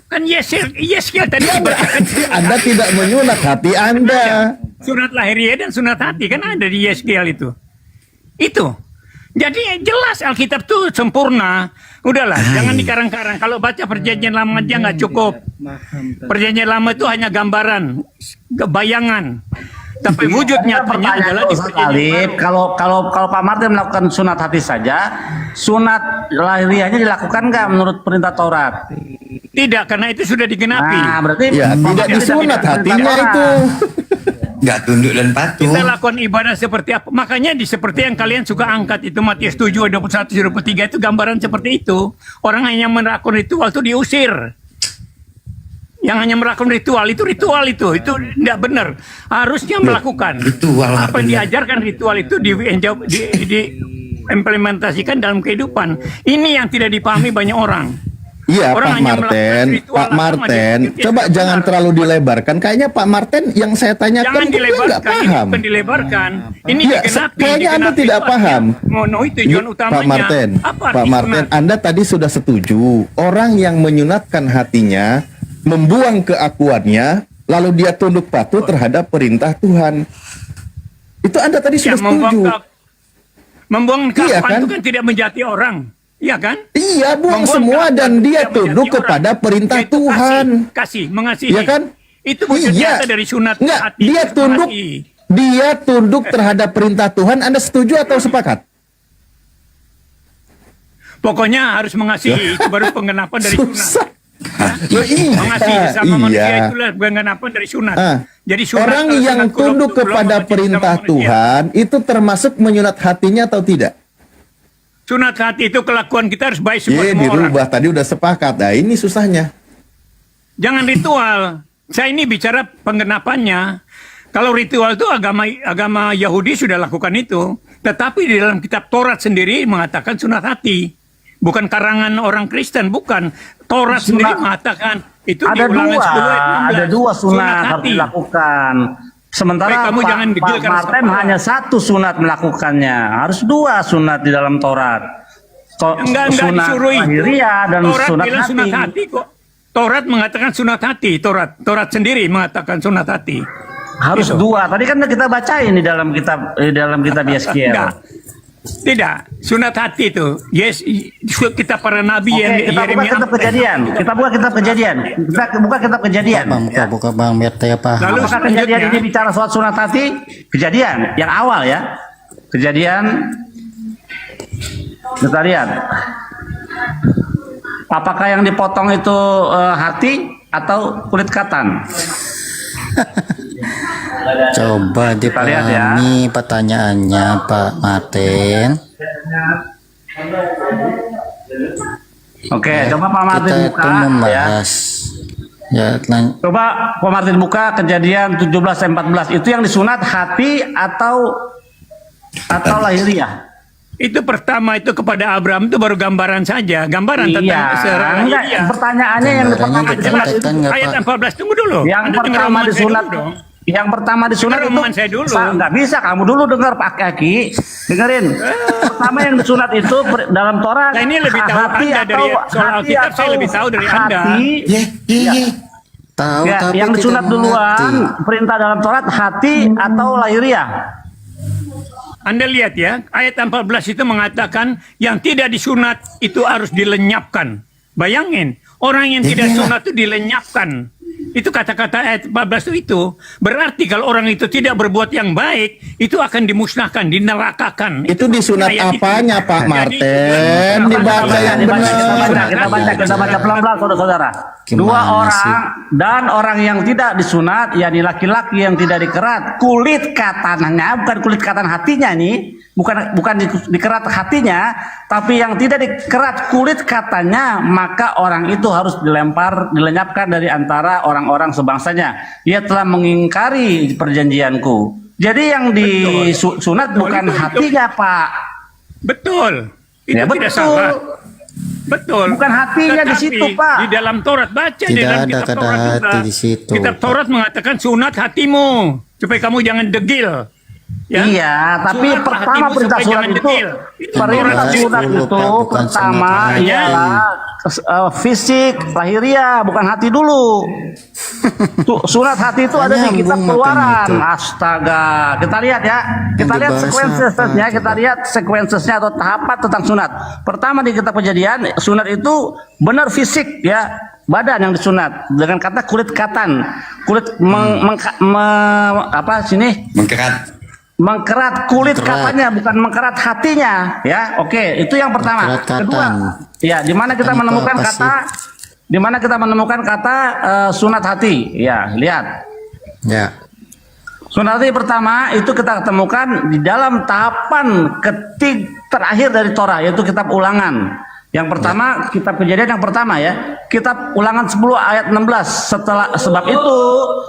Speaker 5: Kan Yeskiel tadi dibacakan.
Speaker 12: Anda tidak menyunat hati Anda.
Speaker 5: Sunat lahiriah dan sunat hati kan ada di Yeskiel itu. Itu. Jadi jelas Alkitab itu sempurna. Udahlah, jangan dikarang-karang. Kalau baca perjanjian lama aja nggak cukup. Perjanjian lama itu hanya gambaran, bayangan. Tapi wujud nyatanya adalah di perjanjian baru.
Speaker 11: Kalau Pak Martin melakukan sunat hati saja, sunat lahiriahnya dilakukan nggak menurut perintah Taurat?
Speaker 5: Tidak, karena itu sudah digenapi.
Speaker 11: Nah, berarti
Speaker 12: tidak disunat hatinya itu.
Speaker 13: Nggak tunduk dan patuh.
Speaker 5: Kita lakukan ibadah seperti apa? Makanya seperti yang kalian suka angkat itu Matius 7, 21, 23 itu gambaran seperti itu. Orang hanya melakukan ritual itu diusir. Yang hanya melakukan ritual itu tidak benar. Harusnya melakukan
Speaker 13: Ritual
Speaker 5: apa yang diajarkan ritual itu diimplementasikan dalam kehidupan. Ini yang tidak dipahami banyak orang.
Speaker 12: Iya
Speaker 5: Orang
Speaker 12: Pak Martin, coba jangan terlalu dilebarkan. Kayaknya Pak Martin yang saya tanyakan nggak paham.
Speaker 5: Bukan dilebarkan. Ini digenapi.
Speaker 12: Kayaknya Anda tidak paham.
Speaker 5: Memenuhi tujuan utamanya.
Speaker 12: Pak Martin, Anda tadi sudah setuju. Orang yang menyunatkan hatinya, membuang keakuannya, lalu dia tunduk patuh terhadap perintah Tuhan. Itu Anda tadi sudah setuju.
Speaker 5: Membuang keakuan
Speaker 12: kan?
Speaker 5: itu kan tidak menjati orang. Iya kan?
Speaker 12: Iya, buang
Speaker 5: Membongkar
Speaker 12: semua dan dia
Speaker 5: tidak
Speaker 12: tunduk
Speaker 5: menjadi
Speaker 12: kepada
Speaker 5: orang.
Speaker 12: perintah
Speaker 5: Yaitu
Speaker 12: Tuhan.
Speaker 5: Kasih, mengasihi.
Speaker 12: Iya kan?
Speaker 5: Itu wujud
Speaker 12: Iya.
Speaker 5: nyata dari sunat
Speaker 12: Enggak,
Speaker 5: hati.
Speaker 12: dia tunduk.
Speaker 5: Mengasihi.
Speaker 12: Dia tunduk terhadap perintah Tuhan. Anda setuju atau sepakat?
Speaker 5: Pokoknya harus mengasihi, itu baru penggenapan dari sunat.
Speaker 12: Susah. Loh, iya,
Speaker 5: Mengasihi sesama manusia
Speaker 12: iya.
Speaker 5: itulah penggenapan dari sunat.
Speaker 12: Ah,
Speaker 5: Jadi sunat,
Speaker 12: orang
Speaker 5: kalau
Speaker 12: yang
Speaker 5: sunat kulub
Speaker 12: tunduk
Speaker 5: itu belum
Speaker 12: kepada
Speaker 5: mengasihi
Speaker 12: perintah
Speaker 5: sesama manusia.
Speaker 12: Tuhan itu termasuk menyunat hatinya atau tidak?
Speaker 5: Sunat hati itu kelakuan kita harus baik semua,
Speaker 12: Ye,
Speaker 5: semua orang.
Speaker 12: dirubah tadi udah sepakat. Nah, ini susahnya.
Speaker 5: Jangan ritual. Saya ini bicara penggenapannya. Kalau ritual itu agama Yahudi sudah lakukan itu. Tetapi di dalam kitab Taurat sendiri mengatakan sunat hati. Bukan karangan orang Kristen, bukan. Taurat sendiri mengatakan itu
Speaker 11: Ada
Speaker 5: di Ulangan 10 ayat 16.
Speaker 11: ada dua sunat harus
Speaker 5: hati.
Speaker 11: dilakukan. Sementara
Speaker 5: Baik, kamu jangan
Speaker 11: Pak
Speaker 5: degil karena
Speaker 11: Martin
Speaker 5: salah.
Speaker 11: hanya satu sunat melakukannya. Harus dua sunat di dalam Taurat.
Speaker 5: Enggak
Speaker 11: Sunat
Speaker 5: disuruh.
Speaker 11: lahiriah dan
Speaker 5: Taurat
Speaker 11: sunat
Speaker 5: bilang
Speaker 11: hati.
Speaker 5: sunat hati kok. Taurat mengatakan sunat hati. Taurat sendiri mengatakan sunat hati.
Speaker 11: Harus
Speaker 5: Gitu.
Speaker 11: dua. Tadi kan kita bacain di dalam kitab Yeskiel.
Speaker 5: Enggak. Tidak, sunat hati itu. Yes, kitab para nabi
Speaker 11: Oke,
Speaker 5: yang
Speaker 11: kita buka kitab Kejadian. Kita buka kitab Kejadian. Kita buka kitab Kejadian.
Speaker 9: Buka Bang, biar saya paham.
Speaker 5: Lalu
Speaker 11: Apakah Kejadian ini bicara soal sunat hati? Kejadian yang awal ya. Kejadian. Kita lihat. Apakah yang dipotong itu hati atau kulit katan?
Speaker 9: Coba
Speaker 11: Kita lihat ya.
Speaker 9: dipahami pertanyaannya Pak Martin.
Speaker 11: Oke, coba Pak Martin
Speaker 9: Kita
Speaker 11: buka
Speaker 9: itu
Speaker 11: ya.
Speaker 9: membahas. Ya,
Speaker 11: Coba Pak Martin buka Kejadian 17-14. Itu yang disunat hati atau lahiriah?
Speaker 5: Itu pertama itu kepada Abraham itu baru gambaran saja, gambaran tentang
Speaker 11: Enggak, pertanyaannya yang pertama disunat itu
Speaker 5: ayat 14 tunggu dulu.
Speaker 11: Yang
Speaker 5: Anda dengar
Speaker 11: pertama
Speaker 5: omongan saya
Speaker 11: disunat
Speaker 5: dulu dong.
Speaker 11: Yang pertama disunat
Speaker 5: Dengar
Speaker 11: itu
Speaker 5: omongan saya dulu.
Speaker 11: Nggak bisa, kamu dulu dengar Pak Kaki. Dengerin. Pertama yang disunat itu dalam Torah.
Speaker 5: Saya ini lebih tahu
Speaker 11: hati
Speaker 5: Anda dari
Speaker 11: atau-
Speaker 5: soal
Speaker 11: hati
Speaker 5: Alkitab, saya
Speaker 11: atau
Speaker 5: lebih tahu dari Anda.
Speaker 11: hati.
Speaker 9: tahu
Speaker 11: Ya,
Speaker 9: tapi
Speaker 11: yang
Speaker 9: tidak
Speaker 11: disunat
Speaker 9: mengerti.
Speaker 11: duluan perintah dalam Torah hati atau lahiriah.
Speaker 5: Anda lihat ya, ayat 14 itu mengatakan yang tidak disunat itu harus dilenyapkan. Bayangin, orang yang tidak sunat itu dilenyapkan. Itu kata-kata ayat 14 itu berarti kalau orang itu tidak berbuat yang baik, itu akan dimusnahkan, dinerakakan.
Speaker 12: Itu disunat
Speaker 5: ayat
Speaker 12: apanya
Speaker 5: itu.
Speaker 12: Pak Martin? Dibaca yang benar.
Speaker 11: Kita baca pelan-pelan saudara-saudara.
Speaker 9: Gimana
Speaker 11: Dua orang
Speaker 9: sih?
Speaker 11: dan orang yang tidak disunat, yakni laki-laki yang tidak dikerat kulit katannya, bukan kulit katan hatinya nih, bukan dikerat hatinya, tapi yang tidak dikerat kulit katanya, maka orang itu harus dilenyapkan dari antara orang-orang sebangsanya. Ia telah mengingkari perjanjianku. Jadi yang disunat bukan hatinya, Pak.
Speaker 5: Betul. Itu
Speaker 11: Ya,
Speaker 5: tidak
Speaker 11: betul.
Speaker 5: salah. Betul.
Speaker 11: Bukan hatinya di
Speaker 5: Tetapi
Speaker 11: situ, Pak.
Speaker 5: Di dalam Taurat baca di
Speaker 9: Tidak
Speaker 5: dalam
Speaker 9: ada
Speaker 5: kitab
Speaker 9: kata
Speaker 5: Taurat juga.
Speaker 9: hati di situ,
Speaker 5: Kitab
Speaker 9: Pak.
Speaker 5: Taurat mengatakan sunat hatimu supaya kamu jangan degil. Ya?
Speaker 11: Iya, tapi
Speaker 5: Sunat
Speaker 11: pertama
Speaker 5: hatimu
Speaker 11: perintah
Speaker 5: supaya
Speaker 11: sunat
Speaker 5: jangan
Speaker 11: itu
Speaker 5: degil. Itu
Speaker 11: perintah
Speaker 5: Taurat
Speaker 9: Bahas
Speaker 11: sunat
Speaker 9: dulu,
Speaker 11: itu
Speaker 9: Pak, bukan
Speaker 11: pertama
Speaker 9: sunat hati.
Speaker 11: ialah fisik lahiriah, bukan hati dulu. Tuh, sunat hati itu ada di
Speaker 9: Nyambung
Speaker 11: kitab
Speaker 9: makanya
Speaker 11: Keluaran.
Speaker 9: itu.
Speaker 11: Astaga, kita lihat ya. Kita lihat
Speaker 9: dibahas
Speaker 11: sequences-nya,
Speaker 9: apa?
Speaker 11: kita lihat sequences-nya atau tahapan tentang sunat. Pertama di kitab Kejadian, sunat itu benar fisik ya. Badan yang disunat dengan kata kulit katan, kulit mengkerat kulit katanya, bukan mengkerat hatinya ya. Oke, itu yang pertama.
Speaker 9: Mengkerat katan.
Speaker 11: Kedua, ya di mana kita
Speaker 9: Katan itu
Speaker 11: menemukan
Speaker 9: apa
Speaker 11: kata sunat hati. Ya, lihat.
Speaker 9: Ya.
Speaker 11: Sunat hati pertama itu kita temukan di dalam tahapan terakhir dari Torah, yaitu kitab Ulangan. Yang pertama, kitab Kejadian yang pertama ya. Kitab Ulangan 10 ayat 16. Sebab itu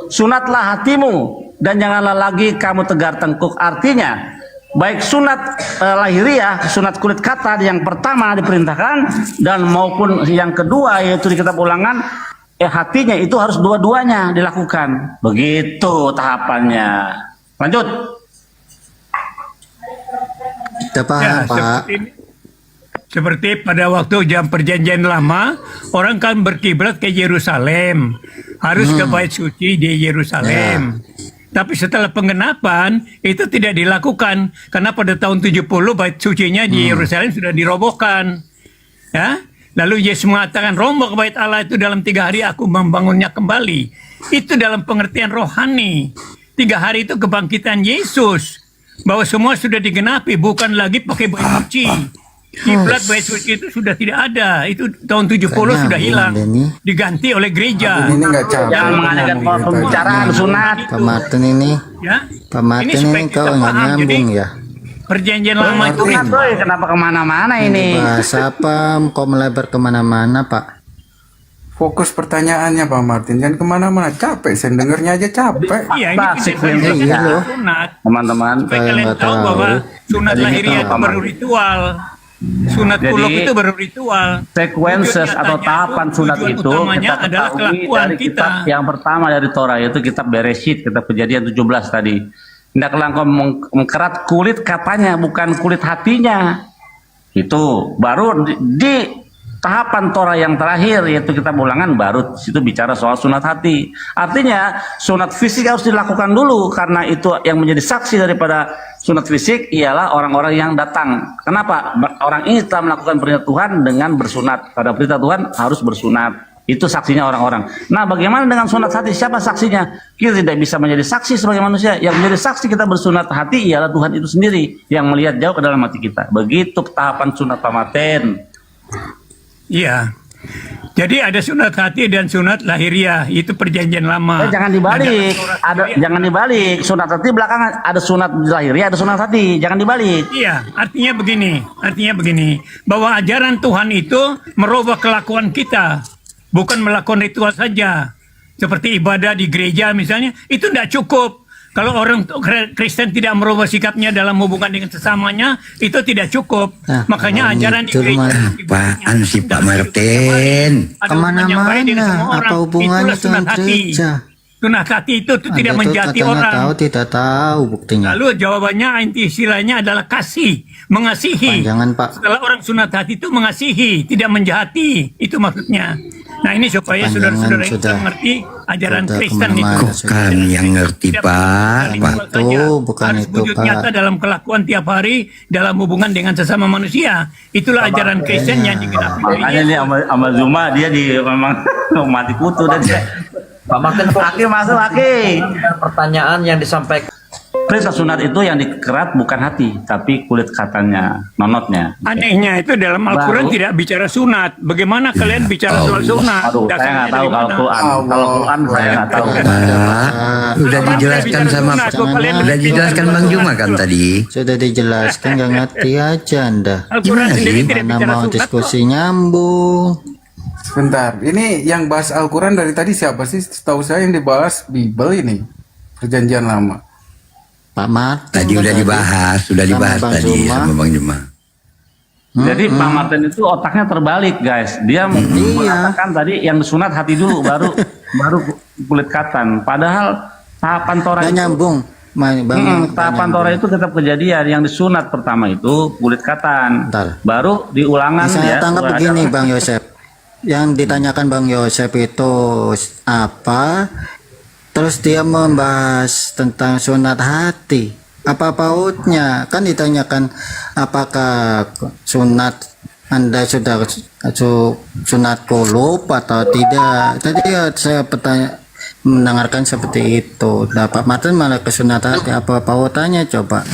Speaker 11: sunatlah hatimu dan janganlah lagi kamu tegar tengkuk. Artinya baik sunat lahiriah, sunat kulit katan yang pertama diperintahkan, dan maupun yang kedua yaitu di kitab Ulangan, hatinya itu harus dua-duanya dilakukan. Begitu tahapannya. Lanjut.
Speaker 9: Kita paham, Pak.
Speaker 5: Seperti pada waktu jam perjanjian lama, orang kan berkiblat ke Yerusalem, harus ke bait suci di Yerusalem. Tapi setelah penggenapan itu tidak dilakukan karena pada tahun 70 bait sucinya di Yerusalem sudah dirobohkan. Ya, lalu Yesus mengatakan rombak bait Allah itu dalam 3 hari aku membangunnya kembali. Itu dalam pengertian rohani. 3 hari itu kebangkitan Yesus. Bahwa semua sudah digenapi, bukan lagi pakai bait suci. Kiblat bait suci itu sudah tidak ada. Itu tahun 70 sudah hilang. Diganti oleh gereja.
Speaker 9: Ini nggak capek.
Speaker 11: Yang mengadakan pembicaraan sunat.
Speaker 9: Pak Martin ini,
Speaker 5: Ya.
Speaker 9: Pak Martin ini kau nggak nyambung ya.
Speaker 5: Perjanjian lama itu
Speaker 11: Sunat, boy. Kenapa kemana-mana ini?
Speaker 9: Bahasa apa? Kau melebar kemana-mana, Pak?
Speaker 13: Fokus pertanyaannya Pak Martin, jangan kemana-mana, capek, saya dengernya aja capek.
Speaker 5: Iya, ini
Speaker 11: Basic
Speaker 5: prinsip
Speaker 9: iya loh.
Speaker 5: sunat.
Speaker 11: Teman-teman,
Speaker 5: Supaya
Speaker 9: Saya
Speaker 5: kalian
Speaker 9: nggak
Speaker 5: tahu
Speaker 9: tahu.
Speaker 5: bahwa sunat
Speaker 11: Jadi
Speaker 5: lahiriah
Speaker 11: tahu,
Speaker 5: itu baru ritual. Sunat
Speaker 11: Jadi,
Speaker 5: kuluk itu baru ritual.
Speaker 11: sequences
Speaker 5: Tujuan
Speaker 11: atau
Speaker 5: nyatanya
Speaker 11: tahapan
Speaker 5: itu,
Speaker 11: sunat
Speaker 5: tujuan
Speaker 11: itu
Speaker 5: utamanya
Speaker 11: kita
Speaker 5: adalah
Speaker 11: ketahui
Speaker 5: kelakuan
Speaker 11: dari
Speaker 5: kita.
Speaker 11: kitab yang pertama dari Torah, yaitu kitab Bereshit, kitab Kejadian 17 tadi. Hendaklah engkau mengkerat kulit katanya, bukan kulit hatinya. Itu baru di tahapan Torah yang terakhir, yaitu kitab Ulangan, baru situ bicara soal sunat hati. Artinya sunat fisik harus dilakukan dulu, karena itu yang menjadi saksi daripada sunat fisik ialah orang-orang yang datang. Kenapa? Orang ini telah melakukan perintah Tuhan dengan bersunat. Pada perintah Tuhan harus bersunat. Itu saksinya orang-orang. Nah, bagaimana dengan sunat hati? Siapa saksinya? Kita tidak bisa menjadi saksi sebagai manusia. Yang menjadi saksi kita bersunat hati ialah Tuhan itu sendiri yang melihat jauh ke dalam hati kita. Begitu tahapan sunat Pak Martin.
Speaker 5: Iya. Jadi ada sunat hati dan sunat lahiriah, itu perjanjian lama.
Speaker 11: Jangan dibalik. Jangan dibalik. Sunat hati belakangan, ada sunat lahiriah, ada sunat hati. Jangan dibalik.
Speaker 5: Iya, artinya begini, bahwa ajaran Tuhan itu merubah kelakuan kita, bukan melakukan ritual saja. Seperti ibadah di gereja misalnya, itu tidak cukup. Kalau orang Kristen tidak merubah sikapnya dalam hubungan dengan sesamanya, itu tidak cukup. Makanya ajaran di gereja.
Speaker 13: Apaan sih Pak Martin?
Speaker 9: Kemana-mana, apa hubungannya dengan gereja?
Speaker 5: Sunat hati itu tidak menjati orang.
Speaker 9: Tahu, tidak tahu buktinya.
Speaker 5: Lalu jawabannya inti istilahnya adalah kasih, mengasihi.
Speaker 9: Jangan Pak.
Speaker 5: Setelah orang sunat hati itu mengasihi, tidak menjahati. Itu maksudnya. Nah ini supaya saudara-saudara itu mengerti ajaran Kristen itu.
Speaker 13: Bukan yang ngerti Pak.
Speaker 9: Bukan
Speaker 5: Harus
Speaker 9: itu
Speaker 5: wujud
Speaker 9: Pak.
Speaker 5: nyata dalam kelakuan tiap hari dalam hubungan dengan sesama manusia. Itulah ajaran Kristen yang digenapi.
Speaker 11: Makanya dia sama Zuma dia memang mati kutu dan dia.
Speaker 4: Pak Martin,
Speaker 11: Aki masuk Aki.
Speaker 4: pertanyaan yang disampaikan.
Speaker 11: Perintah sunat itu yang dikerat bukan hati, tapi kulit katanya, nonotnya.
Speaker 5: Anehnya itu dalam Al-Quran tidak bicara sunat. Bagaimana kalian bicara soal sunat?
Speaker 11: Aduh, saya nggak tahu kalau Quran. Kalau Quran saya nggak tahu.
Speaker 13: Udah dijelaskan udah dijelaskan Bang Juma kan tadi.
Speaker 9: Sudah dijelaskan, nggak ngerti aja Anda.
Speaker 5: Al-Quran sendiri tidak
Speaker 9: Mana
Speaker 5: bicara
Speaker 9: mau
Speaker 5: sunat.
Speaker 9: diskusi nyambung.
Speaker 14: Sebentar, ini yang bahas Al-Quran dari tadi siapa sih? Setahu saya yang dibahas Bible ini, Perjanjian Lama.
Speaker 9: Pak Martin.
Speaker 13: Tadi udah dibahas
Speaker 9: Bang
Speaker 13: tadi
Speaker 9: Juma.
Speaker 13: sama Bang Juma.
Speaker 11: Jadi Pak Martin itu otaknya terbalik, guys. Dia mengatakan tadi yang disunat hati dulu, baru kulit katan. Padahal tahapan Torah
Speaker 9: Nggak
Speaker 11: itu
Speaker 9: nyambung.
Speaker 11: tahapan Torah itu tetap Kejadian. Yang disunat pertama itu kulit katan.
Speaker 9: Bentar.
Speaker 11: Baru diulangan
Speaker 9: Saya
Speaker 11: ya.
Speaker 9: tangkap begini Bang Yosef. Yang ditanyakan Bang Yosef itu apa? Terus dia membahas tentang sunat hati. Apa pautnya? Kan ditanyakan apakah sunat Anda sudah sunat kulub atau tidak? Tadi saya mendengarkan seperti itu. Nah, Pak Martin malah ke sunat hati. Apa pautannya coba?